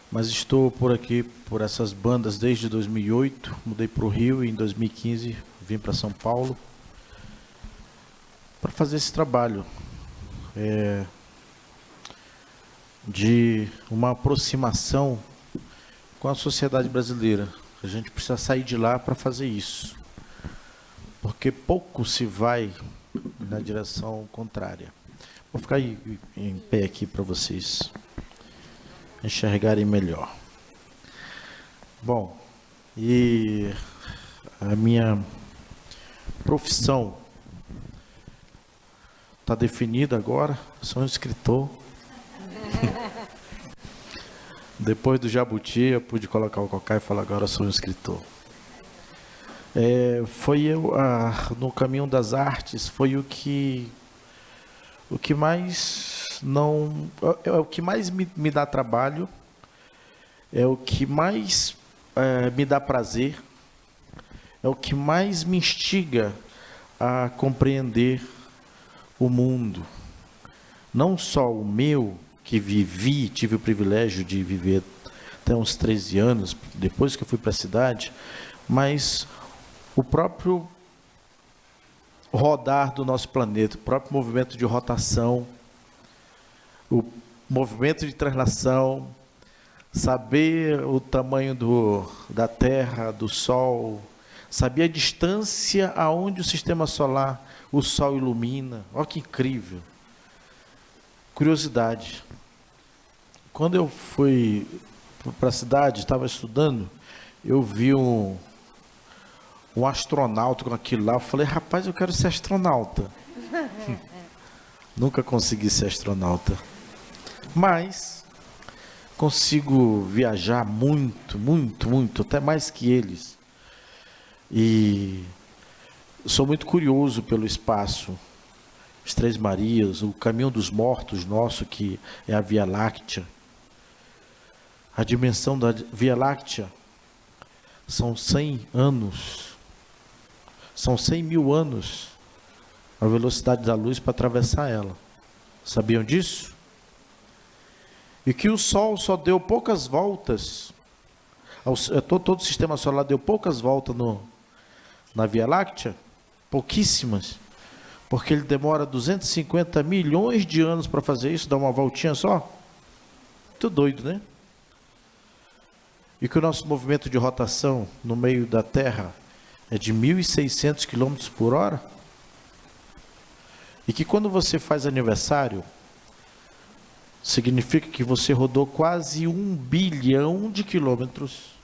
mas estou por aqui, por essas bandas desde 2008. Mudei para o Rio e em 2015 vim para São Paulo para fazer esse trabalho de uma aproximação com a sociedade brasileira. A gente precisa sair de lá para fazer isso, porque pouco se vai na direção contrária. Vou ficar em pé aqui para vocês enxergarem melhor. Bom, e a minha profissão está definida agora. Sou um escritor. Depois do Jabuti, eu pude colocar o cocá e falar: agora sou um escritor. Foi eu, no caminho das artes, foi o que mais não... É o que mais me dá trabalho, é o que mais me dá prazer, é o que mais me instiga a compreender o mundo. Não só o meu, que tive o privilégio de viver até uns 13 anos, depois que eu fui para a cidade, mas o próprio rodar do nosso planeta, o próprio movimento de rotação, o movimento de translação, saber o tamanho da Terra, do Sol, saber a distância aonde o sistema solar, o Sol ilumina. Olha que incrível. Curiosidade. Quando eu fui para a cidade, estava estudando, eu vi um astronauta com aquilo lá. Eu falei: rapaz, eu quero ser astronauta. Nunca consegui ser astronauta, mas consigo viajar muito, muito, muito, até mais que eles. E sou muito curioso pelo espaço, as Três Marias, o caminho dos mortos nosso, que é a Via Láctea. A dimensão da Via Láctea são 100 anos. São 100 mil anos a velocidade da luz para atravessar ela. Sabiam disso? E que o Sol só deu poucas voltas, todo o sistema solar deu poucas voltas na Via Láctea, pouquíssimas, porque ele demora 250 milhões de anos para fazer isso, dar uma voltinha só. Muito doido, né? E que o nosso movimento de rotação no meio da Terra é de 1.600 km por hora. E que quando você faz aniversário, significa que você rodou quase 1 bilhão de quilômetros.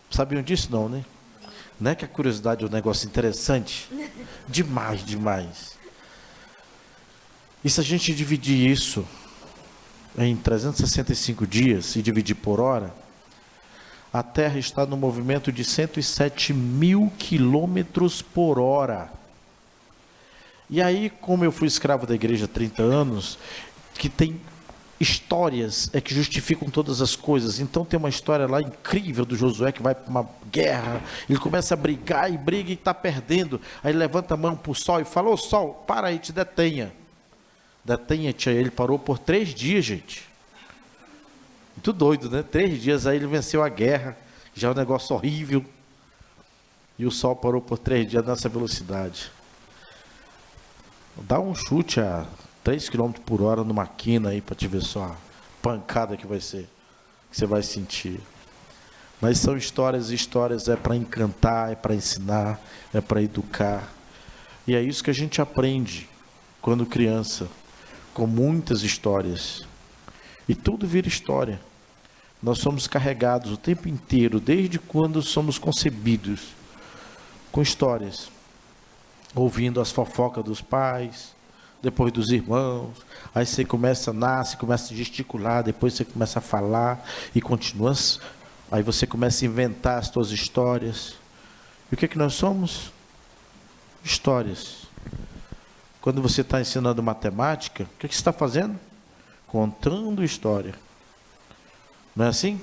Sabiam disso? Não, né? Não é que a curiosidade é um negócio interessante? Demais, demais. E se a gente dividir isso em 365 dias e dividir por hora, a Terra está no movimento de 107 mil quilômetros por hora. E aí, como eu fui escravo da igreja há 30 anos, que tem histórias que justificam todas as coisas. Então tem uma história lá incrível do Josué, que vai para uma guerra, ele começa a brigar e briga e está perdendo. Aí ele levanta a mão para o sol e fala: ô sol, para aí, te detenha. Detenha-te. Aí ele parou por 3 dias, gente. Muito doido, né? 3 dias, aí ele venceu a guerra, já é um negócio horrível. E o sol parou por 3 dias nessa velocidade. Dá um chute a 3 km por hora numa quina aí para te ver só a pancada que vai ser, que você vai sentir. Mas são histórias, e histórias é para encantar, é para ensinar, é para educar. E é isso que a gente aprende quando criança, com muitas histórias. E tudo vira história. Nós somos carregados o tempo inteiro, desde quando somos concebidos, com histórias. ouvindo as fofocas dos pais, depois dos irmãos. Aí você começa a gesticular, depois você começa a falar e continua. Aí você começa a inventar as suas histórias. E o que é que nós somos? Histórias. Quando você está ensinando matemática, o que é que você está fazendo? Contando história. Não é assim?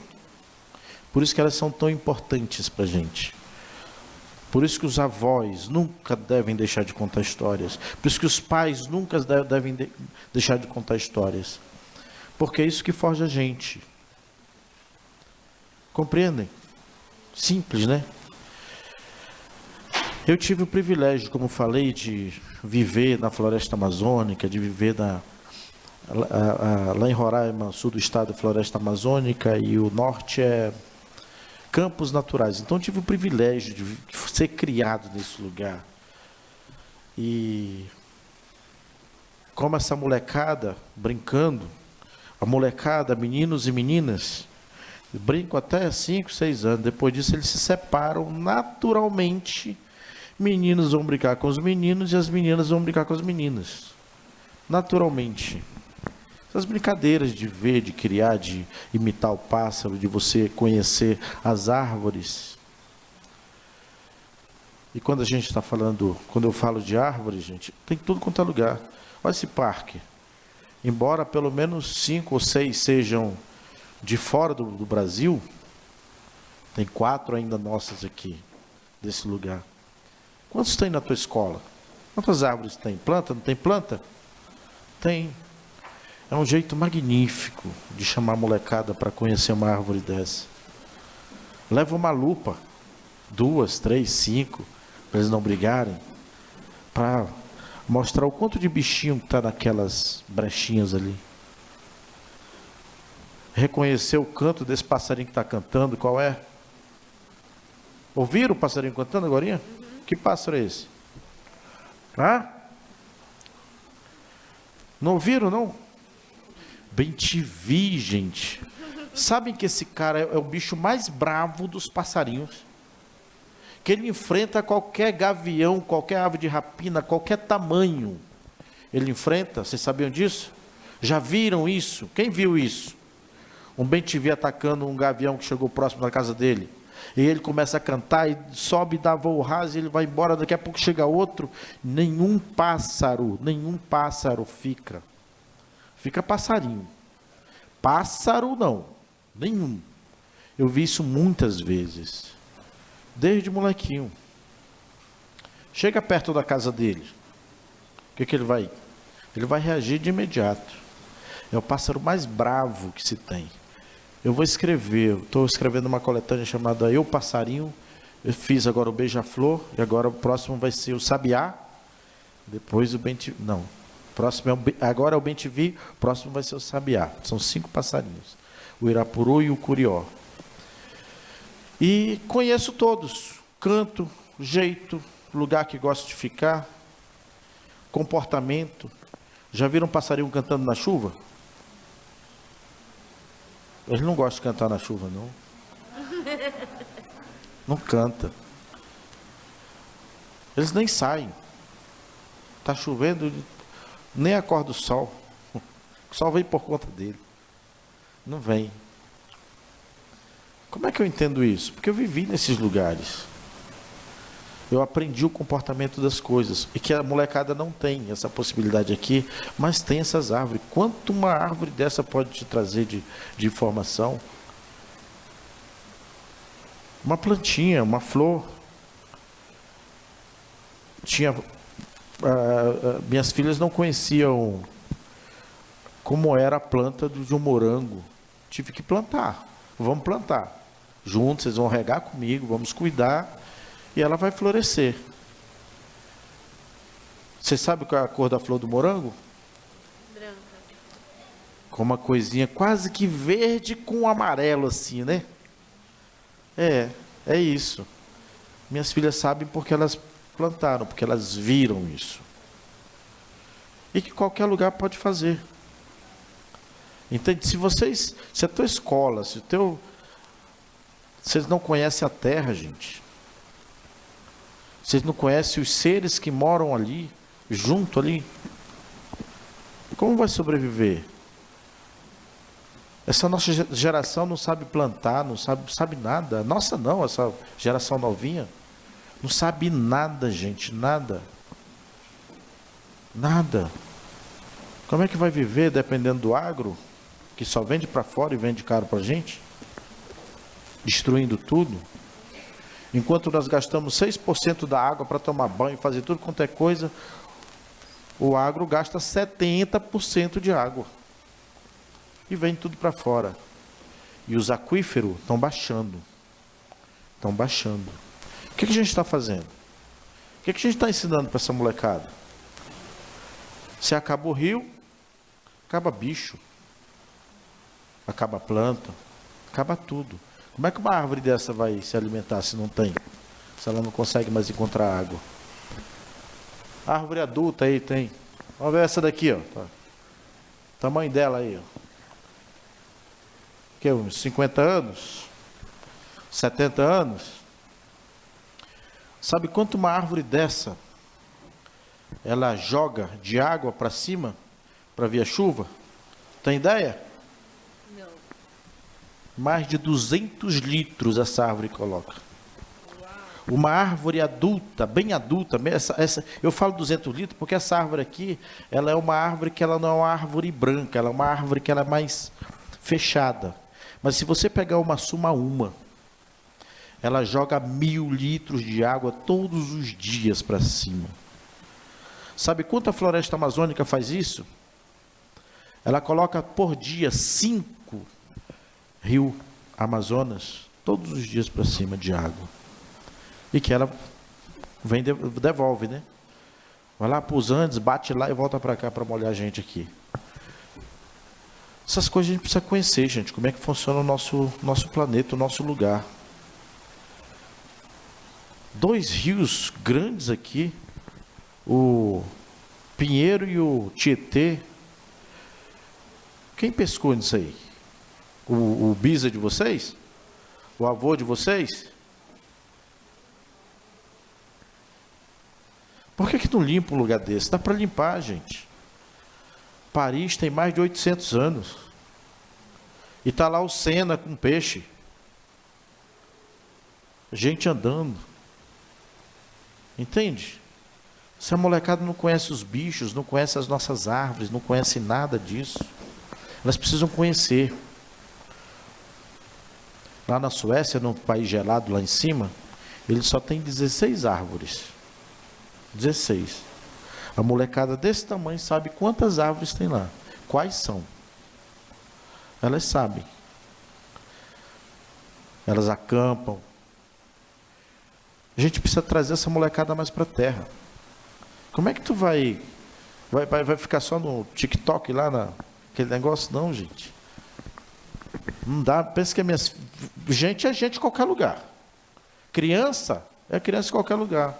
Por isso que elas são tão importantes para a gente. Por isso que os avós nunca devem deixar de contar histórias. Por isso que os pais nunca devem deixar de contar histórias. Porque é isso que forja a gente. Compreendem? Simples, né? Eu tive o privilégio, como falei, de viver na floresta amazônica, de viver lá em Roraima, sul do estado, floresta amazônica, e o norte é campos naturais. Então eu tive o privilégio de ser criado nesse lugar. E como essa molecada, brincando, a molecada, meninos e meninas, brincam até 5, 6 anos. Depois disso eles se separam naturalmente. Meninos vão brincar com os meninos e as meninas vão brincar com as meninas. Naturalmente. Essas brincadeiras de ver, de criar, de imitar o pássaro, de você conhecer as árvores. E quando a gente está falando, quando eu falo de árvores, gente, tem tudo quanto é lugar. Olha esse parque. Embora pelo menos 5 ou 6 sejam de fora do Brasil, tem 4 ainda nossas aqui, desse lugar. Quantos tem na tua escola? Quantas árvores tem? Planta? Não tem planta? Tem. É um jeito magnífico de chamar a molecada para conhecer uma árvore dessa. Leva uma lupa, 2, 3, 5, para eles não brigarem, para mostrar o quanto de bichinho que está naquelas brechinhas ali. Reconhecer o canto desse passarinho que está cantando, qual é? Ouviram o passarinho cantando agora? Que pássaro é esse? Hã? Não ouviram, não? Bem-te-vi, gente. Sabem que esse cara é o bicho mais bravo dos passarinhos? Que ele enfrenta qualquer gavião, qualquer ave de rapina, qualquer tamanho. Ele enfrenta, vocês sabiam disso? Já viram isso? Quem viu isso? Um bem-te-vi atacando um gavião que chegou próximo da casa dele. E ele começa a cantar e sobe, dá voo raso, e ele vai embora, daqui a pouco chega outro. Nenhum pássaro fica. Fica passarinho. Pássaro não, nenhum. Eu vi isso muitas vezes, desde molequinho. Chega perto da casa dele, o que ele vai? Ele vai reagir de imediato. É o pássaro mais bravo que se tem. Eu vou escrever, estou escrevendo uma coletânea chamada Eu Passarinho. Eu fiz agora o Beija-Flor, e agora o próximo vai ser o Sabiá. Depois o Bem-te-vi. Não, próximo agora é o Bem-te-vi, o próximo vai ser o Sabiá. São 5 passarinhos. O Irapuru e o Curió. E conheço todos. Canto, jeito, lugar que gosto de ficar, comportamento. Já viram um passarinho cantando na chuva? Eles não gostam de cantar na chuva, não. Não canta. Eles nem saem. Está chovendo, nem acorda o sol. O sol vem por conta dele. Não vem. Como é que eu entendo isso? Porque eu vivi nesses lugares. Eu aprendi o comportamento das coisas. E que a molecada não tem essa possibilidade aqui, mas tem essas árvores. Quanto uma árvore dessa pode te trazer de informação? Uma plantinha, uma flor. Minhas filhas não conheciam como era a planta de um morango. Tive que plantar. Vamos plantar. Juntos, vocês vão regar comigo, vamos cuidar. E ela vai florescer. Você sabe qual é a cor da flor do morango? Branca. Com uma coisinha quase que verde com amarelo assim, né? É isso. Minhas filhas sabem porque elas plantaram, porque elas viram isso. E que qualquer lugar pode fazer. Entende? Se a tua escola, vocês não conhecem a terra, gente. Vocês não conhecem os seres que moram ali, junto ali? Como vai sobreviver? Essa nossa geração não sabe plantar, não sabe nada. Nossa não, essa geração novinha. Não sabe nada, gente, nada. Nada. Como é que vai viver dependendo do agro, que só vende para fora e vende caro para a gente? Destruindo tudo. Enquanto nós gastamos 6% da água para tomar banho e fazer tudo quanto é coisa, o agro gasta 70% de água. E vem tudo para fora. E os aquíferos estão baixando. Estão baixando. O que a gente está fazendo? O que a gente está ensinando para essa molecada? Se acaba o rio, acaba bicho. Acaba planta. Acaba tudo. Como é que uma árvore dessa vai se alimentar se não tem? Se ela não consegue mais encontrar água. A árvore adulta aí tem. Vamos ver essa daqui, ó. Tá. O tamanho dela aí, ó. Que uns 50 anos? 70 anos? Sabe quanto uma árvore dessa ela joga de água para cima para vir a chuva? Tem ideia? Não. Mais de 200 litros essa árvore coloca. Uma árvore adulta, bem adulta, eu falo 200 litros porque essa árvore aqui, ela é uma árvore que ela não é uma árvore branca, ela é uma árvore que ela é mais fechada. Mas se você pegar uma suma, ela joga 1000 litros de água todos os dias para cima. Sabe quanto a floresta amazônica faz isso? Ela coloca por dia 5 rios Amazonas, todos os dias para cima de água. E que ela vem devolve, né? Vai lá para os Andes, bate lá e volta para cá para molhar a gente aqui. Essas coisas a gente precisa conhecer, gente. Como é que funciona o nosso planeta, o nosso lugar. 2 rios grandes aqui, o Pinheiro e o Tietê. Quem pescou nisso aí? O bisa de vocês? O avô de vocês? Por que não limpa um lugar desse? Dá para limpar, gente. Paris tem mais de 800 anos. E está lá o Sena com peixe. Gente andando. Entende? Se a molecada não conhece os bichos, não conhece as nossas árvores, não conhece nada disso. Elas precisam conhecer. Lá na Suécia, num país gelado lá em cima, ele só tem 16 árvores. 16. A molecada desse tamanho sabe quantas árvores tem lá. Quais são? Elas sabem. Elas acampam. A gente precisa trazer essa molecada mais para a terra. Como é que tu vai ficar só no TikTok lá, naquele negócio? Não, gente. Não dá. Pensa que gente é gente em qualquer lugar. Criança é criança em qualquer lugar.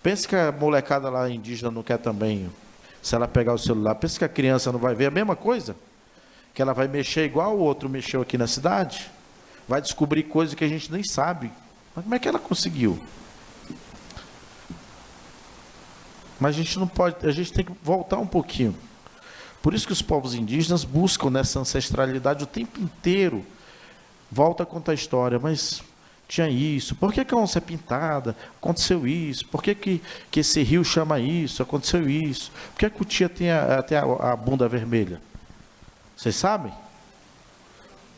Pensa que a molecada lá indígena não quer também, se ela pegar o celular, pensa que a criança não vai ver a mesma coisa? Que ela vai mexer igual o outro mexeu aqui na cidade? Vai descobrir coisas que a gente nem sabe. Mas como é que ela conseguiu? Mas a gente não pode, a gente tem que voltar um pouquinho. Por isso que os povos indígenas buscam nessa ancestralidade o tempo inteiro. Volta a contar a história, mas tinha isso, por que a onça é pintada? Aconteceu isso, por que esse rio chama isso? Aconteceu isso. Por que a cutia tem a bunda vermelha? Vocês sabem?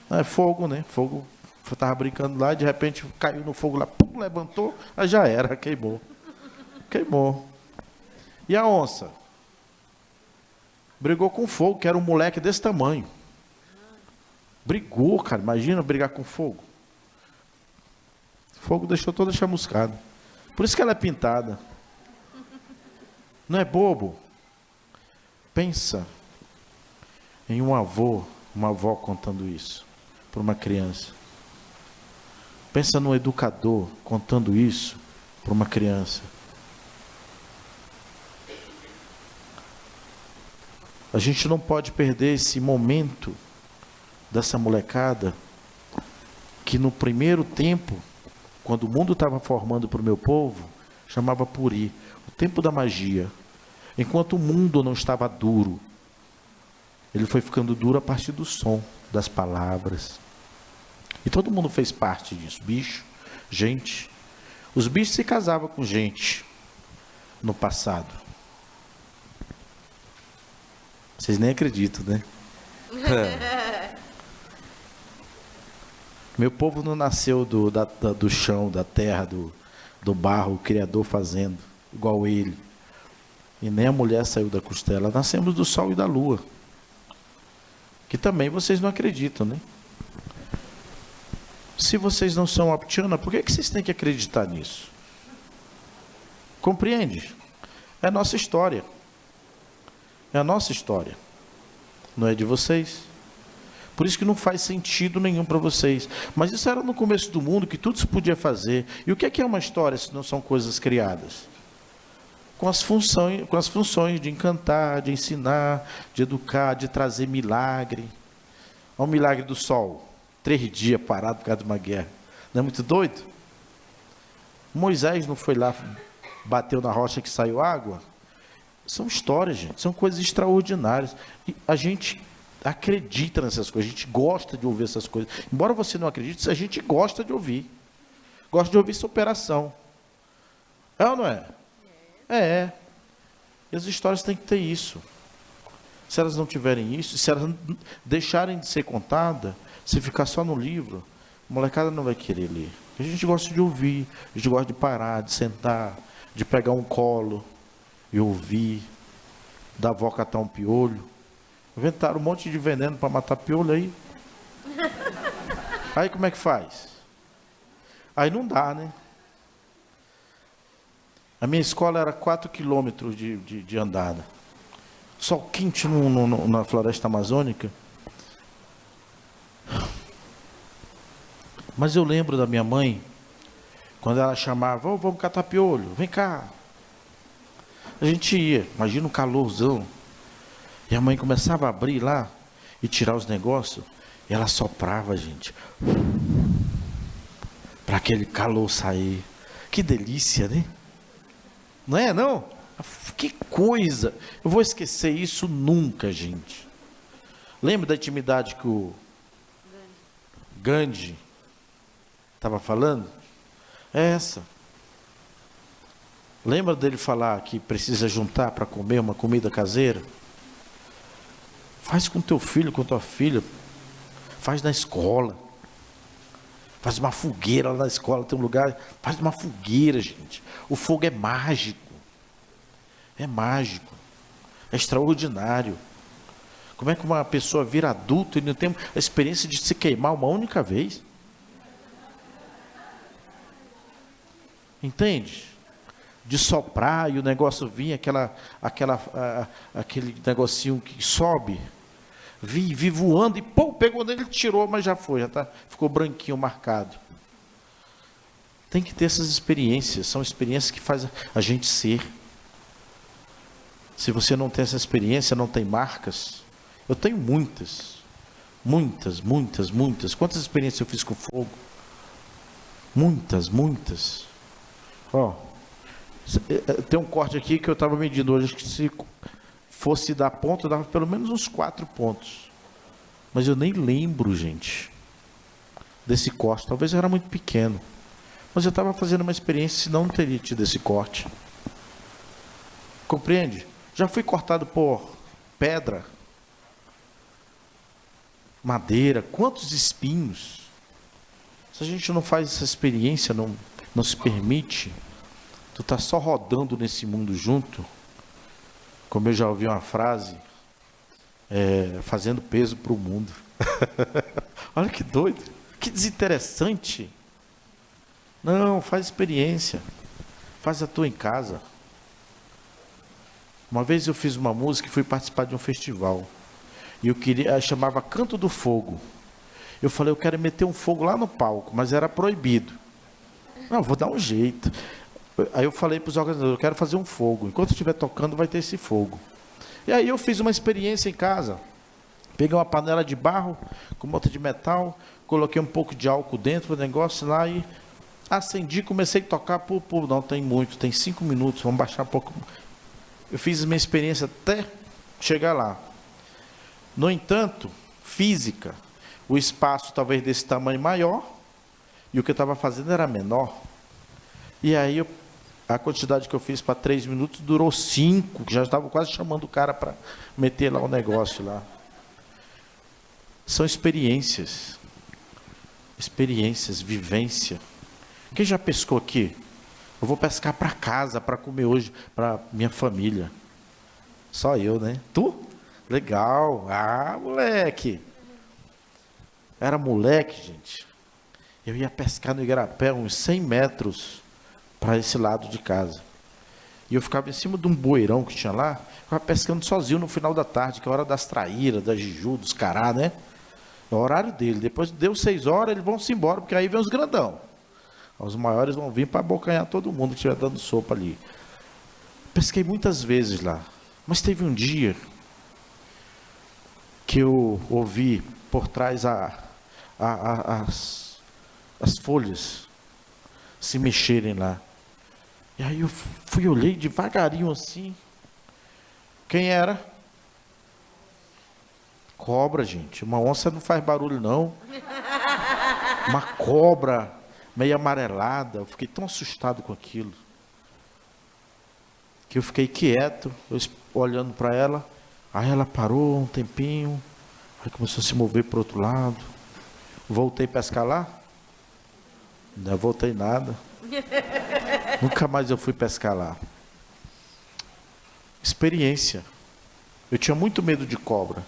É fogo, né? Fogo, estava brincando lá e de repente caiu no fogo lá, pum, levantou, aí já era, queimou. Queimou. E a onça? Brigou com fogo, que era um moleque desse tamanho. Brigou, cara, imagina brigar com fogo. Fogo deixou toda chamuscada. Por isso que ela é pintada. Não é bobo? Pensa em um avô, uma avó contando isso para uma criança. Pensa num educador contando isso para uma criança. A gente não pode perder esse momento dessa molecada que no primeiro tempo, quando o mundo estava formando para o meu povo, chamava Puri, o tempo da magia. Enquanto o mundo não estava duro, ele foi ficando duro a partir do som, das palavras. E todo mundo fez parte disso, bicho, gente. Os bichos se casavam com gente no passado. Vocês nem acreditam, né? Meu povo não nasceu do chão, da terra, do barro, o Criador fazendo, igual ele. E nem a mulher saiu da costela. Nascemos do sol e da lua. Que também vocês não acreditam, né? Se vocês não são Optiana, por que vocês têm que acreditar nisso? Compreende? É a nossa história. É a nossa história. Não é de vocês. Por isso que não faz sentido nenhum para vocês. Mas isso era no começo do mundo, que tudo se podia fazer. E o que é uma história se não são coisas criadas? Com as funções de encantar, de ensinar, de educar, de trazer milagre. Olha o milagre do sol. 3 dias parado por causa de uma guerra. Não é muito doido? Moisés não foi lá, bateu na rocha que saiu água? São histórias, gente. São coisas extraordinárias. E a gente acredita nessas coisas. A gente gosta de ouvir essas coisas. Embora você não acredite, a gente gosta de ouvir. Gosta de ouvir superação. É ou não é? É. E as histórias têm que ter isso. Se elas não tiverem isso, se elas deixarem de ser contadas, se ficar só no livro, a molecada não vai querer ler. A gente gosta de ouvir, a gente gosta de parar, de sentar, de pegar um colo e ouvir, da avó catar um piolho. Inventaram um monte de veneno para matar piolho aí. Aí como é que faz? Aí não dá, né? A minha escola era 4 quilômetros de andada. Sol quente na floresta amazônica. Mas eu lembro da minha mãe, quando ela chamava, oh, vamos catar piolho, vem cá. A gente ia, imagina um calorzão. E a mãe começava a abrir lá e tirar os negócios. E ela soprava, gente. Para aquele calor sair. Que delícia, né? Não é, não? Que coisa! Eu vou esquecer isso nunca, gente. Lembra da intimidade que o Gandhi estava falando? É essa. Lembra dele falar que precisa juntar para comer uma comida caseira? Faz com teu filho, com tua filha. Faz na escola. Faz uma fogueira lá na escola, tem um lugar. Faz uma fogueira, gente. O fogo é mágico. É mágico. É extraordinário. Como é que uma pessoa vira adulto e não tem a experiência de se queimar uma única vez? Entende? De soprar e o negócio vir, aquele negocinho que sobe, vi voando e pô, pegou nele, tirou, mas já foi, ficou branquinho marcado. Tem que ter essas experiências, são experiências que fazem a gente ser. Se você não tem essa experiência, não tem marcas. Eu tenho muitas. Quantas experiências eu fiz com fogo? Muitas. Ó, tem um corte aqui que eu estava medindo hoje, que se fosse dar ponto, dava pelo menos uns 4 pontos. Mas eu nem lembro, gente, desse corte. Talvez eu era muito pequeno. Mas eu estava fazendo uma experiência, senão não teria tido esse corte. Compreende? Já fui cortado por pedra, madeira, quantos espinhos. Se a gente não faz essa experiência, não se permite, tu está só rodando nesse mundo junto, como eu já ouvi uma frase, fazendo peso para o mundo. Olha que doido, que desinteressante. Não, faz experiência, faz a tua em casa. Uma vez eu fiz uma música e fui participar de um festival. E eu chamava Canto do Fogo. Eu falei, eu quero meter um fogo lá no palco, mas era proibido. Não, vou dar um jeito. Aí eu falei para os organizadores, eu quero fazer um fogo. Enquanto eu estiver tocando, vai ter esse fogo. E aí eu fiz uma experiência em casa. Peguei uma panela de barro com uma outra de metal, coloquei um pouco de álcool dentro do negócio lá e acendi, comecei a tocar, pô, não tem muito, tem 5 minutos, vamos baixar um pouco. Eu fiz a minha experiência até chegar lá. No entanto, física, o espaço talvez desse tamanho maior, e o que eu estava fazendo era menor. E aí a quantidade que eu fiz para 3 minutos durou 5, que já estava quase chamando o cara para meter lá o negócio lá. São experiências. Experiências, vivência. Quem já pescou aqui? Eu vou pescar para casa, para comer hoje, para minha família. Só eu, né? Tu? Legal. Ah, moleque. Era moleque, gente. Eu ia pescar no Igarapé uns 100 metros para esse lado de casa. E eu ficava em cima de um bueirão que tinha lá, ficava pescando sozinho no final da tarde, que é a hora das traíras, da jiju, dos cará, né? É o horário dele. Depois deu 6 horas, eles vão se embora, porque aí vem os grandão. Os maiores vão vir para abocanhar todo mundo que estiver dando sopa ali. Pesquei muitas vezes lá. Mas teve um dia que eu ouvi por trás as folhas se mexerem lá. E aí eu fui, olhei devagarinho assim. Quem era? Cobra, gente. Uma onça não faz barulho, não. Uma cobra meio amarelada. Eu fiquei tão assustado com aquilo que eu fiquei quieto, olhando para ela. Aí ela parou um tempinho, aí começou a se mover para o outro lado. Voltei a pescar lá? Não voltei nada. Nunca mais eu fui pescar lá. Experiência. Eu tinha muito medo de cobra.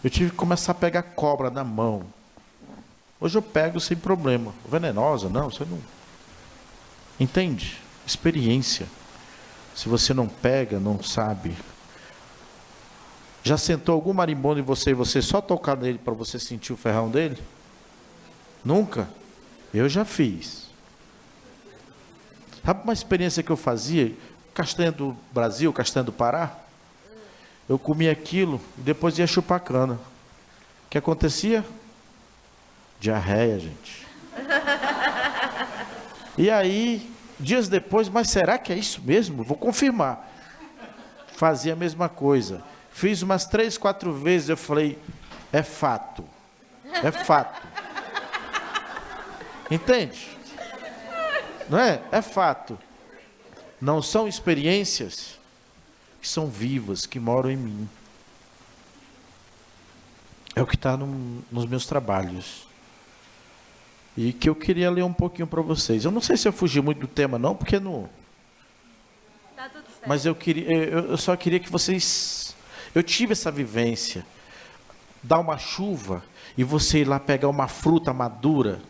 Eu tive que começar a pegar cobra na mão. Hoje eu pego sem problema. Venenosa? Não, você não. Entende? Experiência. Se você não pega, não sabe. Já sentou algum marimbondo em você e você só tocar nele para você sentir o ferrão dele? Nunca? Eu já fiz. Sabe uma experiência que eu fazia? Castanha do Brasil, castanha do Pará. Eu comia aquilo e depois ia chupar cana. O que acontecia? Diarreia, gente. E aí, dias depois, mas será que é isso mesmo? Vou confirmar. Fazia a mesma coisa. Fiz umas 3, 4 vezes, eu falei, é fato. É fato. Entende? Não é? É fato. Não são experiências que são vivas, que moram em mim. É o que está nos meus trabalhos. E que eu queria ler um pouquinho para vocês. Eu não sei se eu fugi muito do tema, não, porque não. Tá tudo certo. Mas eu só queria que vocês. Eu tive essa vivência. Dá uma chuva e você ir lá pegar uma fruta madura,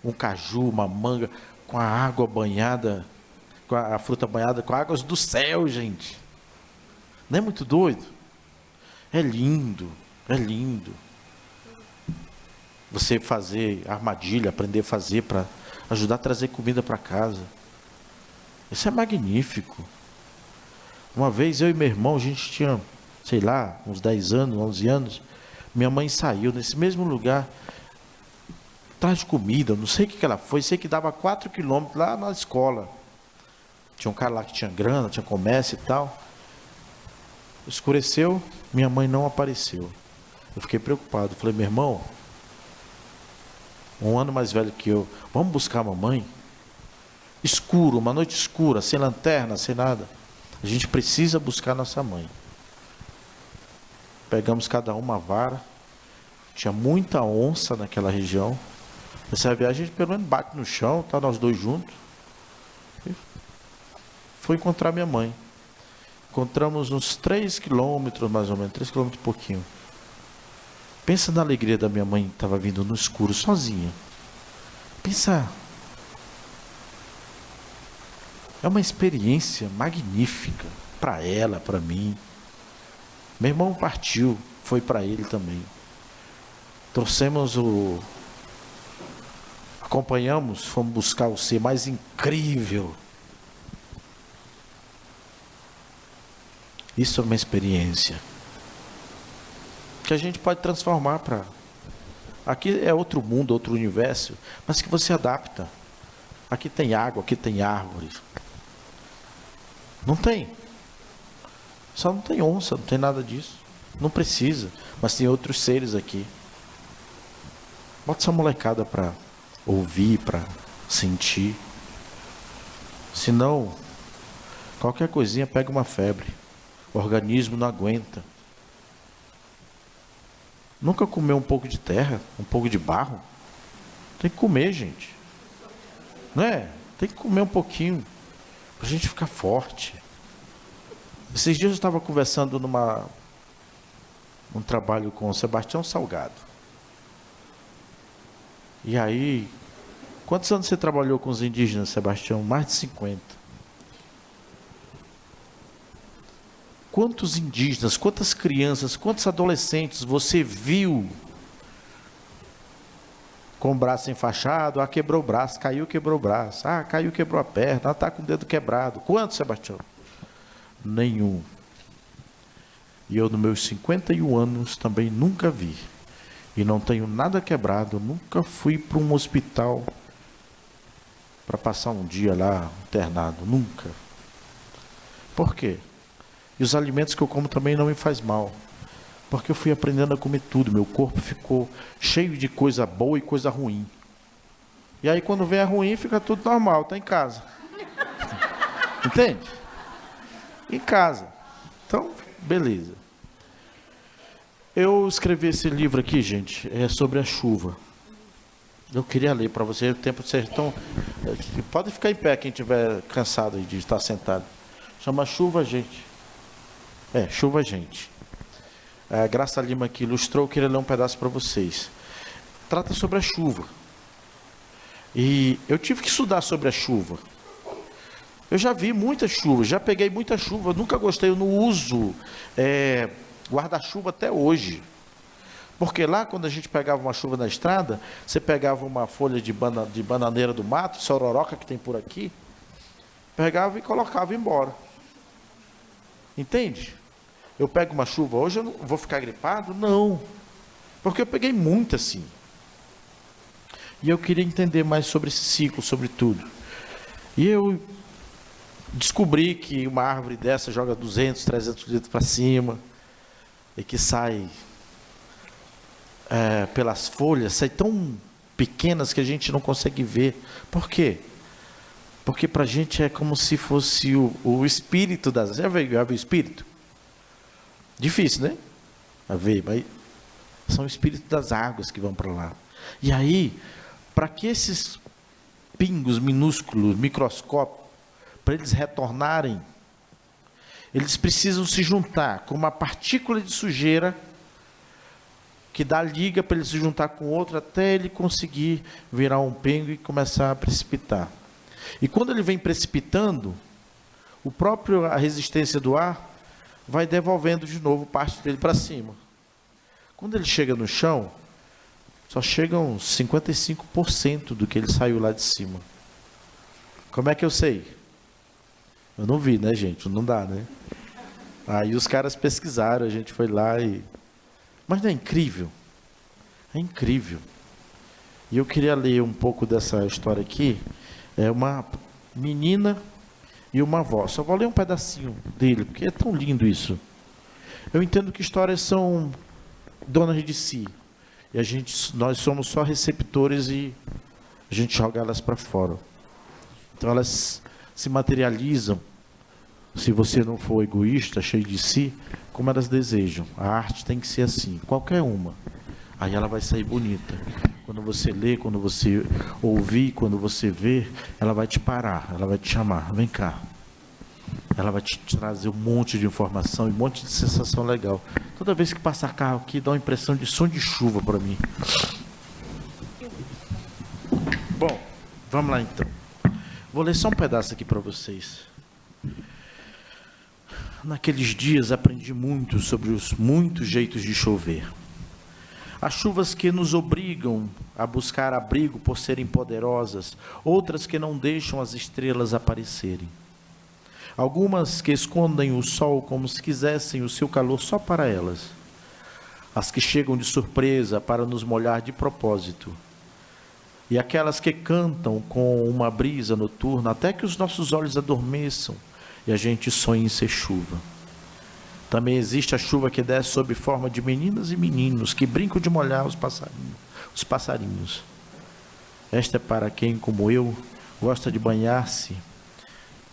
um caju, uma manga, com a água banhada, com a fruta banhada com águas do céu, gente. Não é muito doido? É lindo, é lindo. Você fazer armadilha, aprender a fazer para ajudar a trazer comida para casa. Isso é magnífico. Uma vez eu e meu irmão, a gente tinha, sei lá, uns 10 anos, 11 anos. Minha mãe saiu nesse mesmo lugar, atrás de comida, não sei o que ela foi, sei que dava 4 quilômetros lá na escola. Tinha um cara lá que tinha grana, tinha comércio e tal. Escureceu, minha mãe não apareceu. Eu fiquei preocupado, falei, meu irmão, 1 ano mais velho que eu, vamos buscar a mamãe? Escuro, uma noite escura, sem lanterna, sem nada. A gente precisa buscar nossa mãe. Pegamos cada uma vara. Tinha muita onça naquela região. Essa viagem a gente pelo menos bate no chão, tá nós dois juntos. E fui encontrar minha mãe. Encontramos uns 3 quilômetros, mais ou menos, 3 quilômetros e pouquinho. Pensa na alegria da minha mãe que estava vindo no escuro, sozinha. Pensa. É uma experiência magnífica para ela, para mim. Meu irmão partiu, foi para ele também. Trouxemos acompanhamos, fomos buscar o ser mais incrível. Isso é uma experiência que a gente pode transformar para... Aqui é outro mundo, outro universo, mas que você adapta. Aqui tem água, aqui tem árvores. Não tem. Só não tem onça, não tem nada disso. Não precisa, mas tem outros seres aqui. Bota essa molecada para ouvir, para sentir. Senão, qualquer coisinha pega uma febre. O organismo não aguenta. Nunca comeu um pouco de terra, um pouco de barro? Tem que comer, gente. Não é? Tem que comer um pouquinho, para a gente ficar forte. Esses dias eu estava conversando num trabalho com o Sebastião Salgado. E aí, quantos anos você trabalhou com os indígenas, Sebastião? Mais de 50. Quantos indígenas, quantas crianças, quantos adolescentes você viu com o braço enfaixado? Ah, quebrou o braço, caiu, quebrou o braço. Ah, caiu, quebrou a perna. Ah, está com o dedo quebrado. Quantos, Sebastião? Nenhum. E eu, nos meus 51 anos, também nunca vi. E não tenho nada quebrado. Nunca fui para um hospital para passar um dia lá internado. Nunca. Por quê? E os alimentos que eu como também não me faz mal. Porque eu fui aprendendo a comer tudo. Meu corpo ficou cheio de coisa boa e coisa ruim. E aí quando vem a ruim, fica tudo normal. Está em casa. Entende? Em casa. Então, beleza. Eu escrevi esse livro aqui, gente, é sobre a chuva. Eu queria ler para vocês, o tempo de vocês estão... Pode ficar em pé quem estiver cansado de estar sentado. Chama Chuva, gente. Chuva, gente. A Graça Lima que ilustrou, eu queria ler um pedaço para vocês. Trata sobre a chuva. E eu tive que estudar sobre a chuva. Eu já vi muita chuva, já peguei muita chuva, eu nunca gostei, eu não uso guarda-chuva até hoje. Porque lá, quando a gente pegava uma chuva na estrada, você pegava uma folha de bananeira do mato, sororoca que tem por aqui, pegava e colocava embora. Entende? Eu pego uma chuva hoje, eu não vou ficar gripado? Não. Porque eu peguei muito assim. E eu queria entender mais sobre esse ciclo, sobre tudo. E eu descobri que uma árvore dessa joga 200, 300 litros para cima, e que sai pelas folhas, sai tão pequenas que a gente não consegue ver. Por quê? Porque para a gente é como se fosse o espírito das... Já viu o espírito? Difícil, né? A ver, mas são espíritos das águas que vão para lá. E aí, para que esses pingos minúsculos, microscópicos, para eles retornarem, eles precisam se juntar com uma partícula de sujeira que dá liga para ele se juntar com outro até ele conseguir virar um pingo e começar a precipitar. E quando ele vem precipitando, a resistência do ar vai devolvendo de novo parte dele para cima. Quando ele chega no chão, só chega uns 55% do que ele saiu lá de cima. Como é que eu sei? Eu não vi, né, gente? Não dá, né? Aí os caras pesquisaram, a gente foi lá e... Mas não é incrível? É incrível. E eu queria ler um pouco dessa história aqui. É uma menina e uma avó. Só vou ler um pedacinho dele, porque é tão lindo isso. Eu entendo que histórias são donas de si. E nós somos só receptores e a gente joga elas para fora. Então elas se materializam, se você não for egoísta, cheio de si, como elas desejam. A arte tem que ser assim, qualquer uma. Aí ela vai sair bonita. Quando você lê, quando você ouvir, quando você ver, ela vai te parar, ela vai te chamar, vem cá. Ela vai te trazer um monte de informação e um monte de sensação legal. Toda vez que passa carro aqui, dá uma impressão de som de chuva para mim. Bom, vamos lá então. Vou ler só um pedaço aqui para vocês. Naqueles dias aprendi muito sobre os muitos jeitos de chover. Há chuvas que nos obrigam a buscar abrigo por serem poderosas, outras que não deixam as estrelas aparecerem. Algumas que escondem o sol como se quisessem o seu calor só para elas. As que chegam de surpresa para nos molhar de propósito. e aquelas que cantam com uma brisa noturna, até que os nossos olhos adormeçam e a gente sonha em ser chuva. Também existe a chuva que desce sob forma de meninas e meninos que brincam de molhar os passarinhos. Esta é para quem, como eu, gosta de banhar-se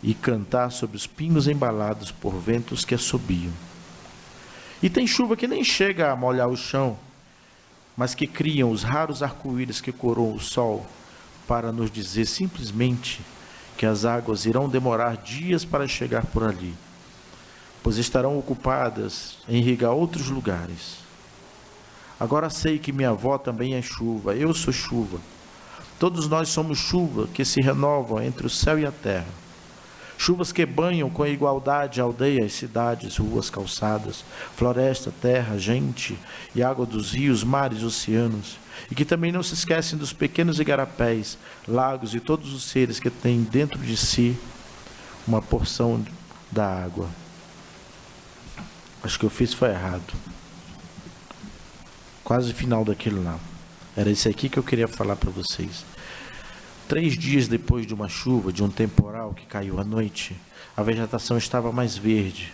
e cantar sobre os pinhos embalados por ventos que assobiam. E tem chuva que nem chega a molhar o chão, mas que criam os raros arco-íris que coroam o sol, para nos dizer simplesmente que as águas irão demorar dias para chegar por ali, pois estarão ocupadas em irrigar outros lugares. Agora sei que minha avó também é chuva, eu sou chuva. Todos nós somos chuva que se renovam entre o céu e a terra. Chuvas que banham com igualdade aldeias, cidades, ruas, calçadas, floresta, terra, gente e água dos rios, mares, oceanos. E que também não se esquecem dos pequenos igarapés, lagos e todos os seres que têm dentro de si uma porção da água. Acho que eu fiz foi errado. Quase o final daquilo lá. Era esse aqui que eu queria falar para vocês. 3 dias depois de uma chuva, de um temporal que caiu à noite, a vegetação estava mais verde.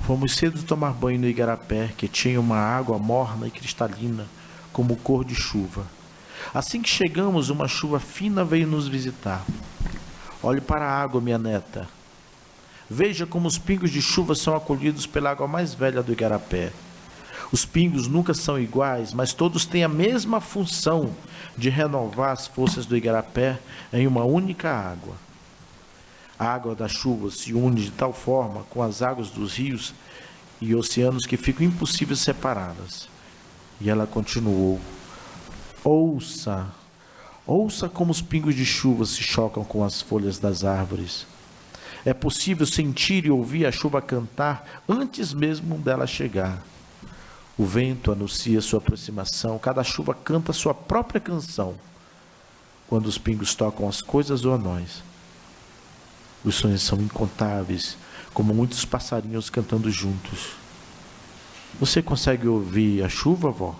Fomos cedo tomar banho no igarapé, que tinha uma água morna e cristalina, como cor de chuva. Assim que chegamos, uma chuva fina veio nos visitar. Olhe para a água, minha neta. Veja como os pingos de chuva são acolhidos pela água mais velha do igarapé. Os pingos nunca são iguais, mas todos têm a mesma função de renovar as forças do igarapé em uma única água. A água da chuva se une de tal forma com as águas dos rios e oceanos que ficam impossíveis separá-las. E ela continuou: ouça como os pingos de chuva se chocam com as folhas das árvores. É possível sentir e ouvir a chuva cantar antes mesmo dela chegar. O vento anuncia sua aproximação, cada chuva canta sua própria canção, quando os pingos tocam as coisas ou a nós. Os sonhos são incontáveis, como muitos passarinhos cantando juntos. Você consegue ouvir a chuva, vó?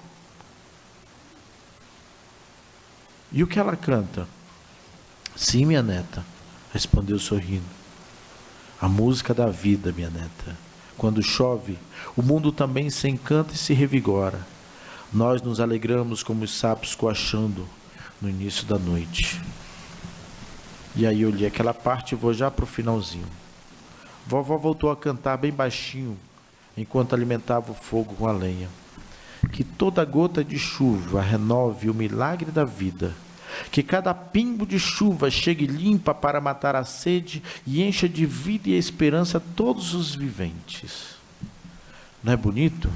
E o que ela canta? Sim, minha neta, respondeu sorrindo. A música da vida, minha neta. Quando chove, o mundo também se encanta e se revigora. Nós nos alegramos como os sapos coachando no início da noite. E aí eu li aquela parte e vou já para o finalzinho. Vovó voltou a cantar bem baixinho, enquanto alimentava o fogo com a lenha. Que toda gota de chuva renove o milagre da vida. Que cada pingo de chuva chegue limpa para matar a sede e encha de vida e esperança todos os viventes. Não é bonito?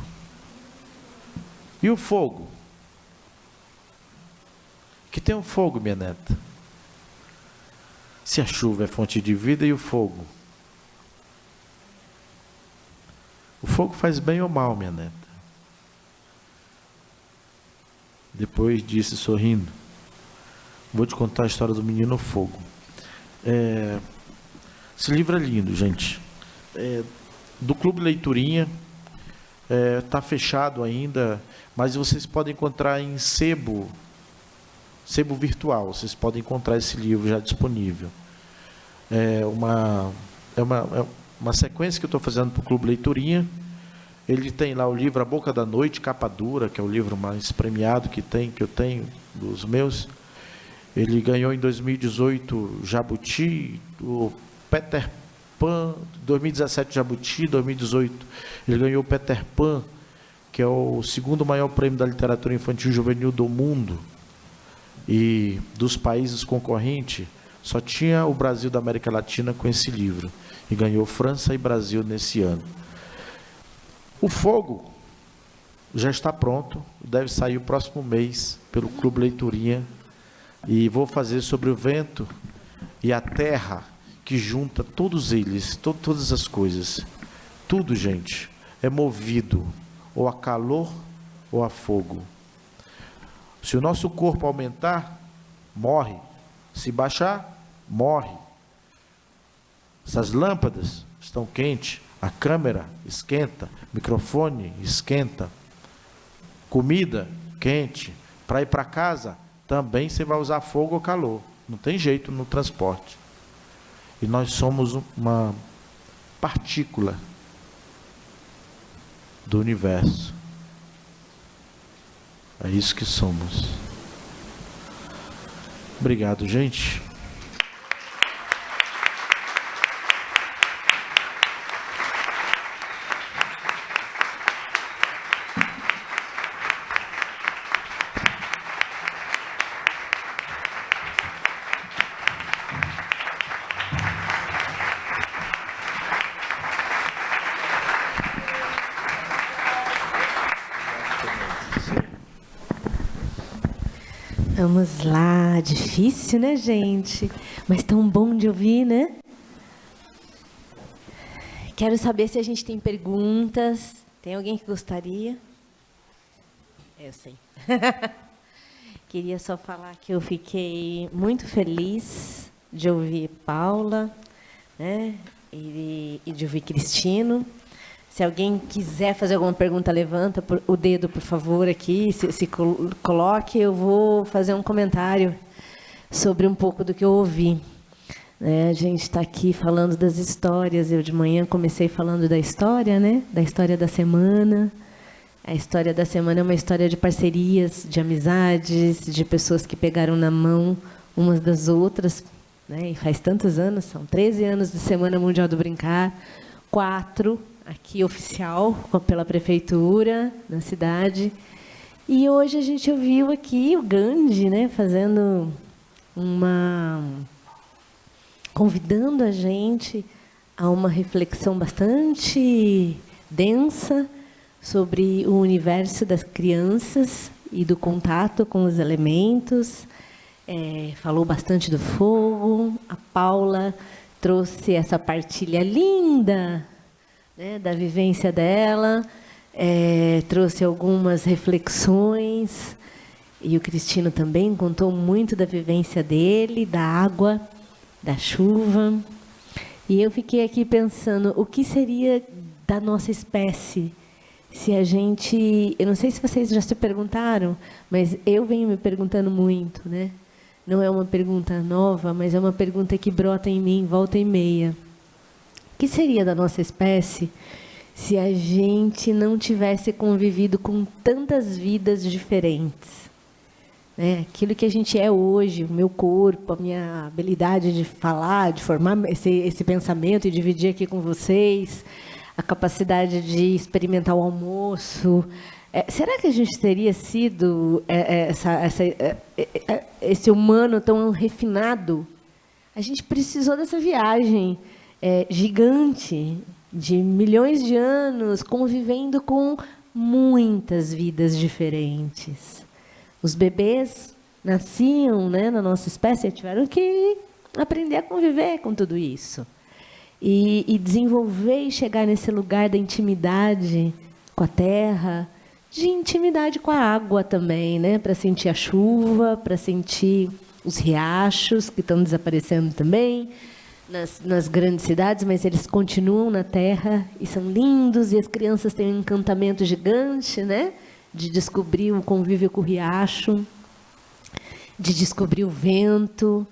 E o fogo? Que tem o fogo, minha neta? Se a chuva é fonte de vida, e o fogo? O fogo faz bem ou mal, minha neta? Depois disse sorrindo: vou te contar a história do menino fogo. Esse livro é lindo, gente. Do Clube Leiturinha. Está fechado ainda, mas vocês podem encontrar em sebo virtual. Vocês podem encontrar esse livro já disponível. É uma sequência que eu estou fazendo para o Clube Leiturinha. Ele tem lá o livro A Boca da Noite, capa dura, que é o livro mais premiado que eu tenho dos meus. Ele ganhou em 2018 Jabuti, o Peter Pan, 2017 Jabuti, 2018 ele ganhou o Peter Pan, que é o segundo maior prêmio da literatura infantil juvenil do mundo. E dos países concorrentes, só tinha o Brasil da América Latina com esse livro. E ganhou França e Brasil nesse ano. O Fogo já está pronto, deve sair o próximo mês pelo Clube Leiturinha. E vou fazer sobre o vento e a terra que junta todos eles, todas as coisas. Tudo, gente, é movido ou a calor ou a fogo. Se o nosso corpo aumentar, morre. Se baixar, morre. Essas lâmpadas estão quentes, a câmera esquenta, microfone esquenta, comida quente, para ir para casa também você vai usar fogo ou calor. Não tem jeito no transporte. E nós somos uma partícula do universo. É isso que somos. Obrigado, gente. Vamos lá, difícil, né, gente? Mas tão bom de ouvir, né? Quero saber se a gente tem perguntas. Tem alguém que gostaria? Eu sei. Queria só falar que eu fiquei muito feliz de ouvir Paula, né? E de ouvir Cristino. Se alguém quiser fazer alguma pergunta, levanta o dedo, por favor, aqui. Se coloque, eu vou fazer um comentário sobre um pouco do que eu ouvi. A gente está aqui falando das histórias. Eu, de manhã, comecei falando da história, né? Da história da semana. A história da semana é uma história de parcerias, de amizades, de pessoas que pegaram na mão umas das outras. Né? E faz tantos anos, são 13 anos de Semana Mundial do Brincar, 4 aqui oficial pela prefeitura na cidade. E hoje a gente ouviu aqui o Gandhi, né, convidando a gente a uma reflexão bastante densa sobre o universo das crianças e do contato com os elementos. Falou bastante do fogo. A Paula trouxe essa partilha linda, né, da vivência dela, trouxe algumas reflexões, e o Cristino também contou muito da vivência dele, da água, da chuva. E eu fiquei aqui pensando, o que seria da nossa espécie se a gente... Eu não sei se vocês já se perguntaram, mas eu venho me perguntando muito, né? Não é uma pergunta nova, mas é uma pergunta que brota em mim, volta e meia. O que seria da nossa espécie se a gente não tivesse convivido com tantas vidas diferentes? Aquilo que a gente é hoje, o meu corpo, a minha habilidade de falar, de formar esse pensamento e dividir aqui com vocês, a capacidade de experimentar o almoço. Será que a gente teria sido esse humano tão refinado? A gente precisou dessa viagem gigante, de milhões de anos, convivendo com muitas vidas diferentes. Os bebês nasciam, né, na nossa espécie e tiveram que aprender a conviver com tudo isso. E desenvolver e chegar nesse lugar da intimidade com a terra, de intimidade com a água também, né, para sentir a chuva, para sentir os riachos que estão desaparecendo também, nas grandes cidades, mas eles continuam na terra e são lindos, e as crianças têm um encantamento gigante, né? De descobrir o convívio com o riacho, de descobrir o vento,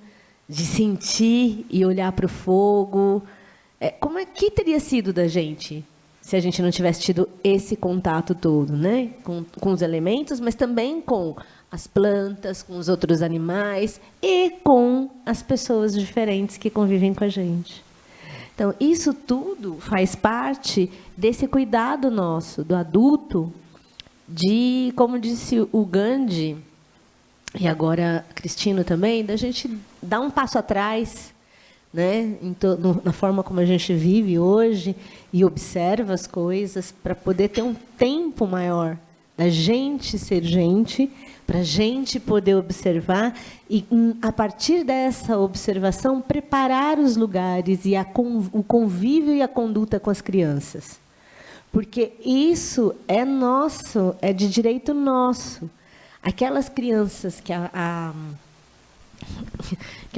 de sentir e olhar para o fogo. Como é que teria sido da gente se a gente não tivesse tido esse contato todo, né? Com os elementos, mas também com as plantas, com os outros animais e com as pessoas diferentes que convivem com a gente. Então, isso tudo faz parte desse cuidado nosso, do adulto, de, como disse o Gandhi, e agora Cristino também, da gente dar um passo atrás, né, na forma como a gente vive hoje e observa as coisas, para poder ter um tempo maior da gente ser gente, para a gente poder observar e, a partir dessa observação, preparar os lugares e o convívio e a conduta com as crianças. Porque isso é nosso, é de direito nosso. Aquelas crianças que a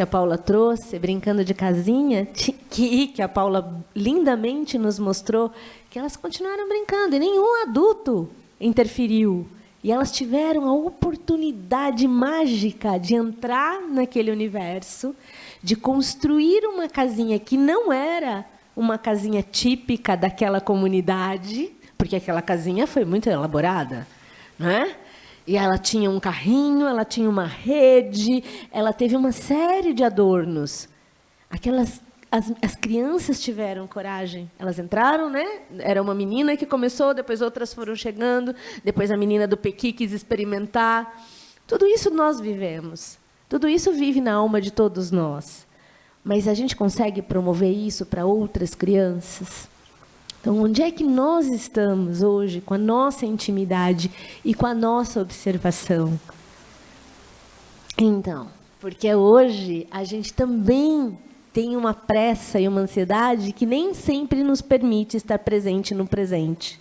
Paula trouxe, brincando de casinha, que a Paula lindamente nos mostrou, que elas continuaram brincando e nenhum adulto interferiu. E elas tiveram a oportunidade mágica de entrar naquele universo, de construir uma casinha que não era uma casinha típica daquela comunidade, porque aquela casinha foi muito elaborada, né? E ela tinha um carrinho, ela tinha uma rede, ela teve uma série de adornos. As crianças tiveram coragem. Elas entraram, né? Era uma menina que começou, depois outras foram chegando, depois a menina do Pequi quis experimentar. Tudo isso nós vivemos. Tudo isso vive na alma de todos nós. Mas a gente consegue promover isso para outras crianças? Então, onde é que nós estamos hoje com a nossa intimidade e com a nossa observação? Então, porque hoje a gente também tem uma pressa e uma ansiedade que nem sempre nos permite estar presente no presente.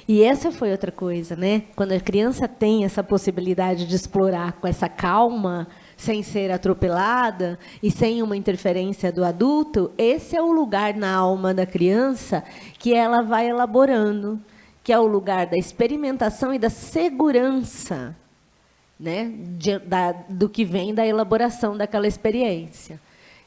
E essa foi outra coisa, né? Quando a criança tem essa possibilidade de explorar com essa calma, sem ser atropelada e sem uma interferência do adulto, esse é o lugar na alma da criança que ela vai elaborando, que é o lugar da experimentação e da segurança, né? Do que vem da elaboração daquela experiência.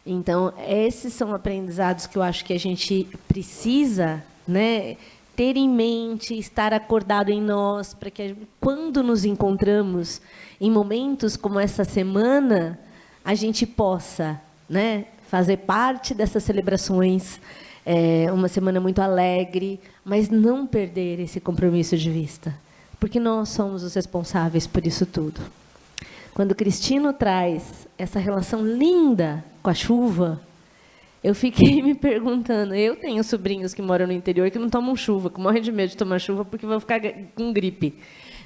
Então, esses são aprendizados que eu acho que a gente precisa, né, ter em mente, estar acordado em nós, para que, quando nos encontramos em momentos como essa semana, a gente possa, né, fazer parte dessas celebrações, uma semana muito alegre, mas não perder esse compromisso de vista, porque nós somos os responsáveis por isso tudo. Quando o Cristino traz essa relação linda com a chuva, eu fiquei me perguntando, eu tenho sobrinhos que moram no interior que não tomam chuva, que morrem de medo de tomar chuva porque vão ficar com gripe,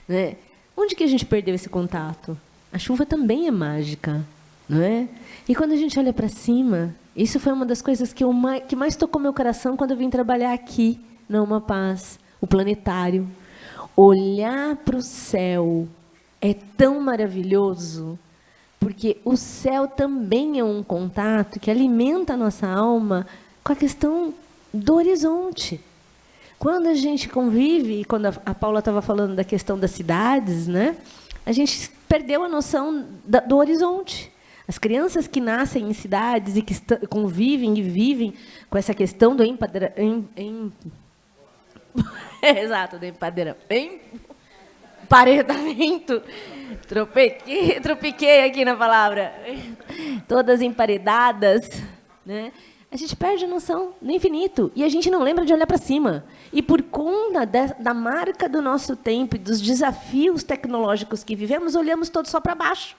né? Onde que a gente perdeu esse contato? A chuva também é mágica, não é? E quando a gente olha para cima, isso foi uma das coisas que mais tocou meu coração quando eu vim trabalhar aqui, na Uma Paz, o planetário. Olhar para o céu é tão maravilhoso, porque o céu também é um contato que alimenta a nossa alma com a questão do horizonte. Quando a gente convive, e quando a Paula estava falando da questão das cidades, né, a gente perdeu a noção do horizonte. As crianças que nascem em cidades e que convivem e vivem com essa questão do exato, do emparedamento. Tropiquei aqui na palavra. Todas emparedadas, né? A gente perde a noção do infinito e a gente não lembra de olhar para cima. E por conta da marca do nosso tempo e dos desafios tecnológicos que vivemos, olhamos todos só para baixo.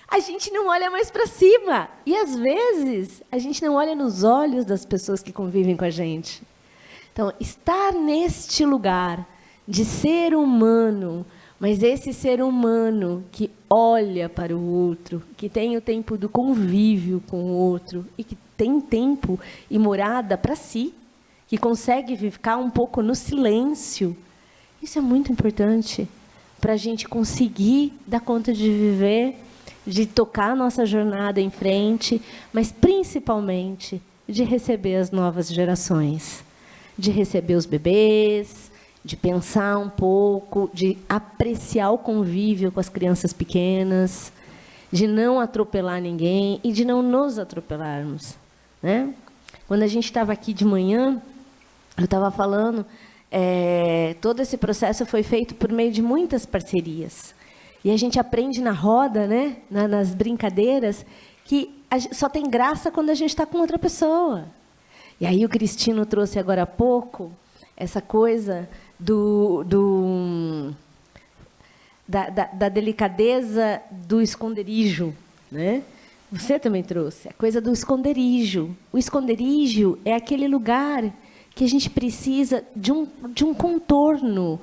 A gente não olha mais para cima. E, às vezes, a gente não olha nos olhos das pessoas que convivem com a gente. Então, estar neste lugar de ser humano, mas esse ser humano que olha para o outro, que tem o tempo do convívio com o outro e que tem tempo e morada para si, que consegue ficar um pouco no silêncio, isso é muito importante para a gente conseguir dar conta de viver, de tocar a nossa jornada em frente, mas principalmente de receber as novas gerações, de receber os bebês, de pensar um pouco, de apreciar o convívio com as crianças pequenas, de não atropelar ninguém e de não nos atropelarmos, né? Quando a gente estava aqui de manhã, eu estava falando, todo esse processo foi feito por meio de muitas parcerias. E a gente aprende na roda, né, nas brincadeiras, que só tem graça quando a gente está com outra pessoa. E aí o Cristino trouxe agora há pouco essa coisa da delicadeza do esconderijo, né? Você também trouxe a coisa do esconderijo. O esconderijo é aquele lugar que a gente precisa de um contorno,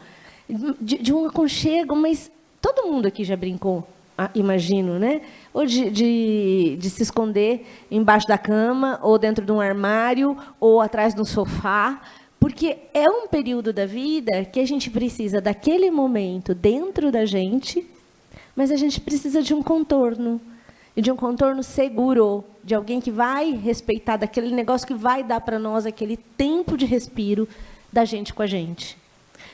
de um aconchego, mas todo mundo aqui já brincou, imagino, né? Ou de se esconder embaixo da cama, ou dentro de um armário, ou atrás de um sofá, porque é um período da vida que a gente precisa daquele momento dentro da gente, mas a gente precisa de um contorno, e de um contorno seguro, de alguém que vai respeitar, daquele negócio que vai dar para nós aquele tempo de respiro da gente com a gente.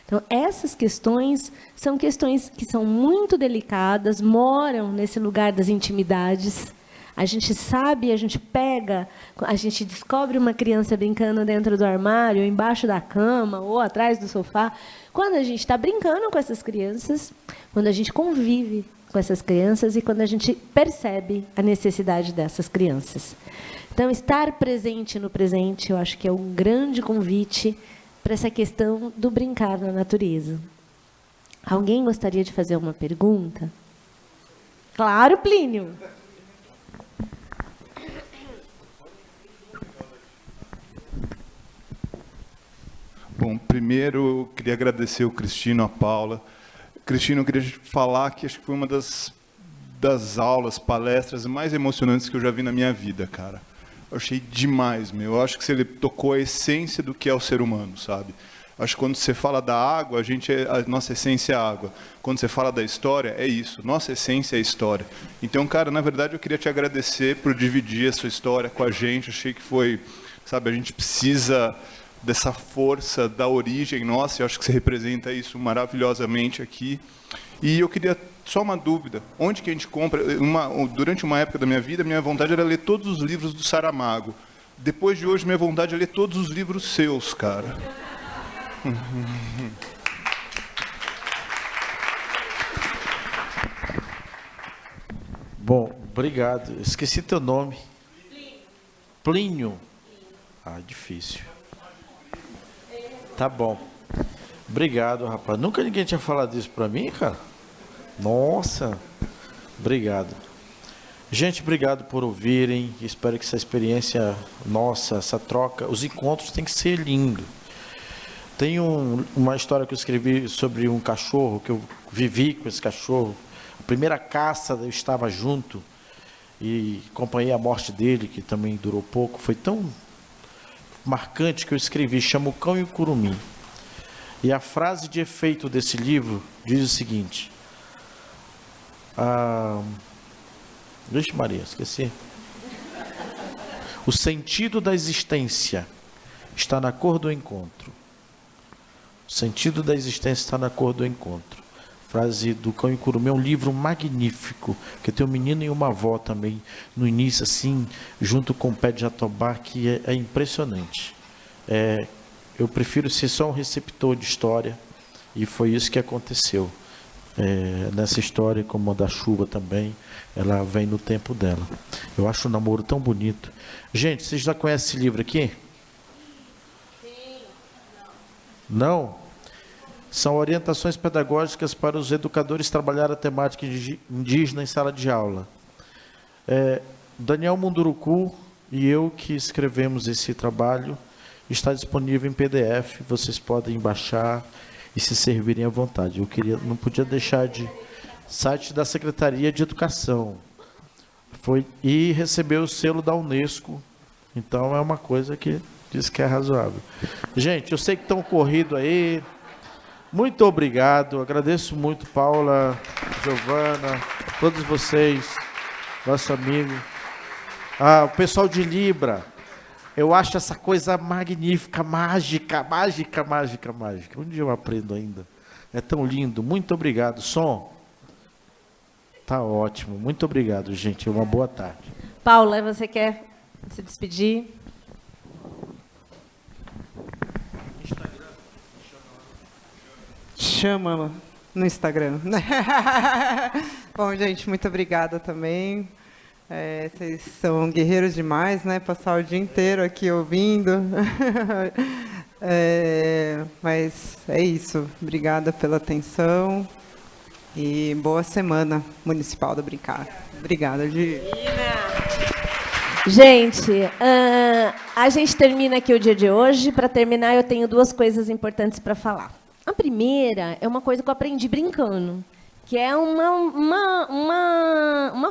Então, essas questões são questões que são muito delicadas, moram nesse lugar das intimidades. A gente sabe, a gente pega, a gente descobre uma criança brincando dentro do armário, embaixo da cama ou atrás do sofá. Quando a gente está brincando com essas crianças, quando a gente convive com essas crianças e quando a gente percebe a necessidade dessas crianças. Então, estar presente no presente, eu acho que é um grande convite para essa questão do brincar na natureza. Alguém gostaria de fazer uma pergunta? Claro, Plínio. Bom, primeiro eu queria agradecer o Cristino, a Paula. Cristino, eu queria falar que acho que foi uma das aulas, palestras mais emocionantes que eu já vi na minha vida, cara. Eu achei demais, meu. Eu acho que você tocou a essência do que é o ser humano, sabe? Acho que quando você fala da água, a nossa essência é a água. Quando você fala da história, é isso. Nossa essência é a história. Então, cara, na verdade, eu queria te agradecer por dividir a sua história com a gente. Achei que foi, sabe, a gente precisa dessa força da origem nossa. Eu acho que você representa isso maravilhosamente aqui. E eu queria só uma dúvida. Onde que a gente compra? Durante uma época da minha vida, minha vontade era ler todos os livros do Saramago. Depois de hoje, minha vontade é ler todos os livros seus, cara. Bom, obrigado. Esqueci teu nome. Plínio. Ah, difícil. Tá bom. Obrigado, rapaz. Nunca ninguém tinha falado isso pra mim, cara. Nossa. Obrigado. Gente, obrigado por ouvirem. Espero que essa experiência nossa, essa troca, os encontros têm que ser lindos. Tem uma história que eu escrevi sobre um cachorro, que eu vivi com esse cachorro. A primeira caça, eu estava junto e acompanhei a morte dele, que também durou pouco. Foi tão marcante que eu escrevi, chama O Cão e o Curumim. E a frase de efeito desse livro diz o seguinte... Vixe Maria, esqueci. O sentido da existência está na cor do encontro. O sentido da existência está na cor do encontro. Frase do Cão e Curumim, é um livro magnífico, que tem um menino e uma avó também, no início, assim, junto com o pé de jatobá, que é impressionante. Eu prefiro ser só um receptor de história, e foi isso que aconteceu. Nessa história, como a da chuva também, ela vem no tempo dela. Eu acho o namoro tão bonito. Gente, vocês já conhecem esse livro aqui? Sim. Não? São orientações pedagógicas para os educadores trabalhar a temática indígena em sala de aula. Daniel Munduruku e eu que escrevemos esse trabalho, está disponível em PDF, vocês podem baixar e se servirem à vontade. Não podia deixar de... Site da Secretaria de Educação. E recebeu o selo da Unesco. Então é uma coisa que diz que é razoável. Gente, eu sei que estão corridos aí. Muito obrigado. Agradeço muito, Paula, Giovana, todos vocês, nosso amigo. O pessoal de Libra. Eu acho essa coisa magnífica, mágica. Um dia eu aprendo ainda. É tão lindo. Muito obrigado. Som. Tá ótimo. Muito obrigado, gente. Uma boa tarde. Paula, você quer se despedir? Chama no Instagram. Bom, gente, muito obrigada também. Vocês são guerreiros demais, né? Passar o dia inteiro aqui ouvindo. Mas é isso. Obrigada pela atenção. E boa semana municipal do Brincar. Obrigada, Gi. Gente, a gente termina aqui o dia de hoje. Para terminar, eu tenho duas coisas importantes para falar. A primeira é uma coisa que eu aprendi brincando, que é uma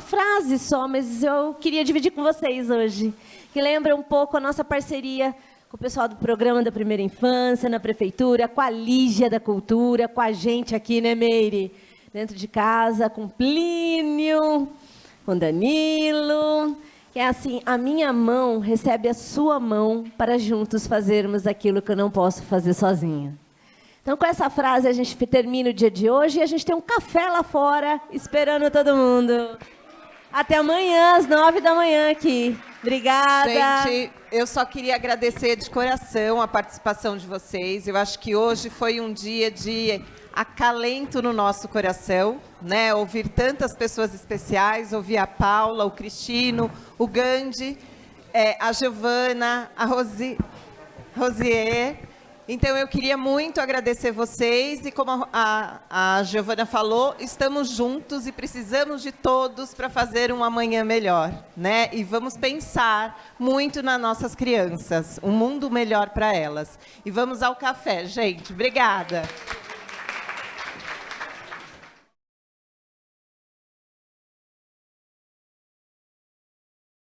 frase só, mas eu queria dividir com vocês hoje, que lembra um pouco a nossa parceria com o pessoal do Programa da Primeira Infância, na Prefeitura, com a Lígia da Cultura, com a gente aqui, né, Meire? Dentro de casa, com Plínio, com Danilo, que é assim, a minha mão recebe a sua mão para juntos fazermos aquilo que eu não posso fazer sozinha. Então, com essa frase, a gente termina o dia de hoje e a gente tem um café lá fora esperando todo mundo. Até amanhã, às 9 da manhã aqui. Obrigada. Gente, eu só queria agradecer de coração a participação de vocês. Eu acho que hoje foi um dia de acalento no nosso coração, né? Ouvir tantas pessoas especiais, ouvir a Paula, o Cristino, o Gandhi, a Giovana, a Rosier. Então, eu queria muito agradecer vocês e, como a Giovana falou, estamos juntos e precisamos de todos para fazer um amanhã melhor, né? E vamos pensar muito nas nossas crianças, um mundo melhor para elas. E vamos ao café, gente. Obrigada.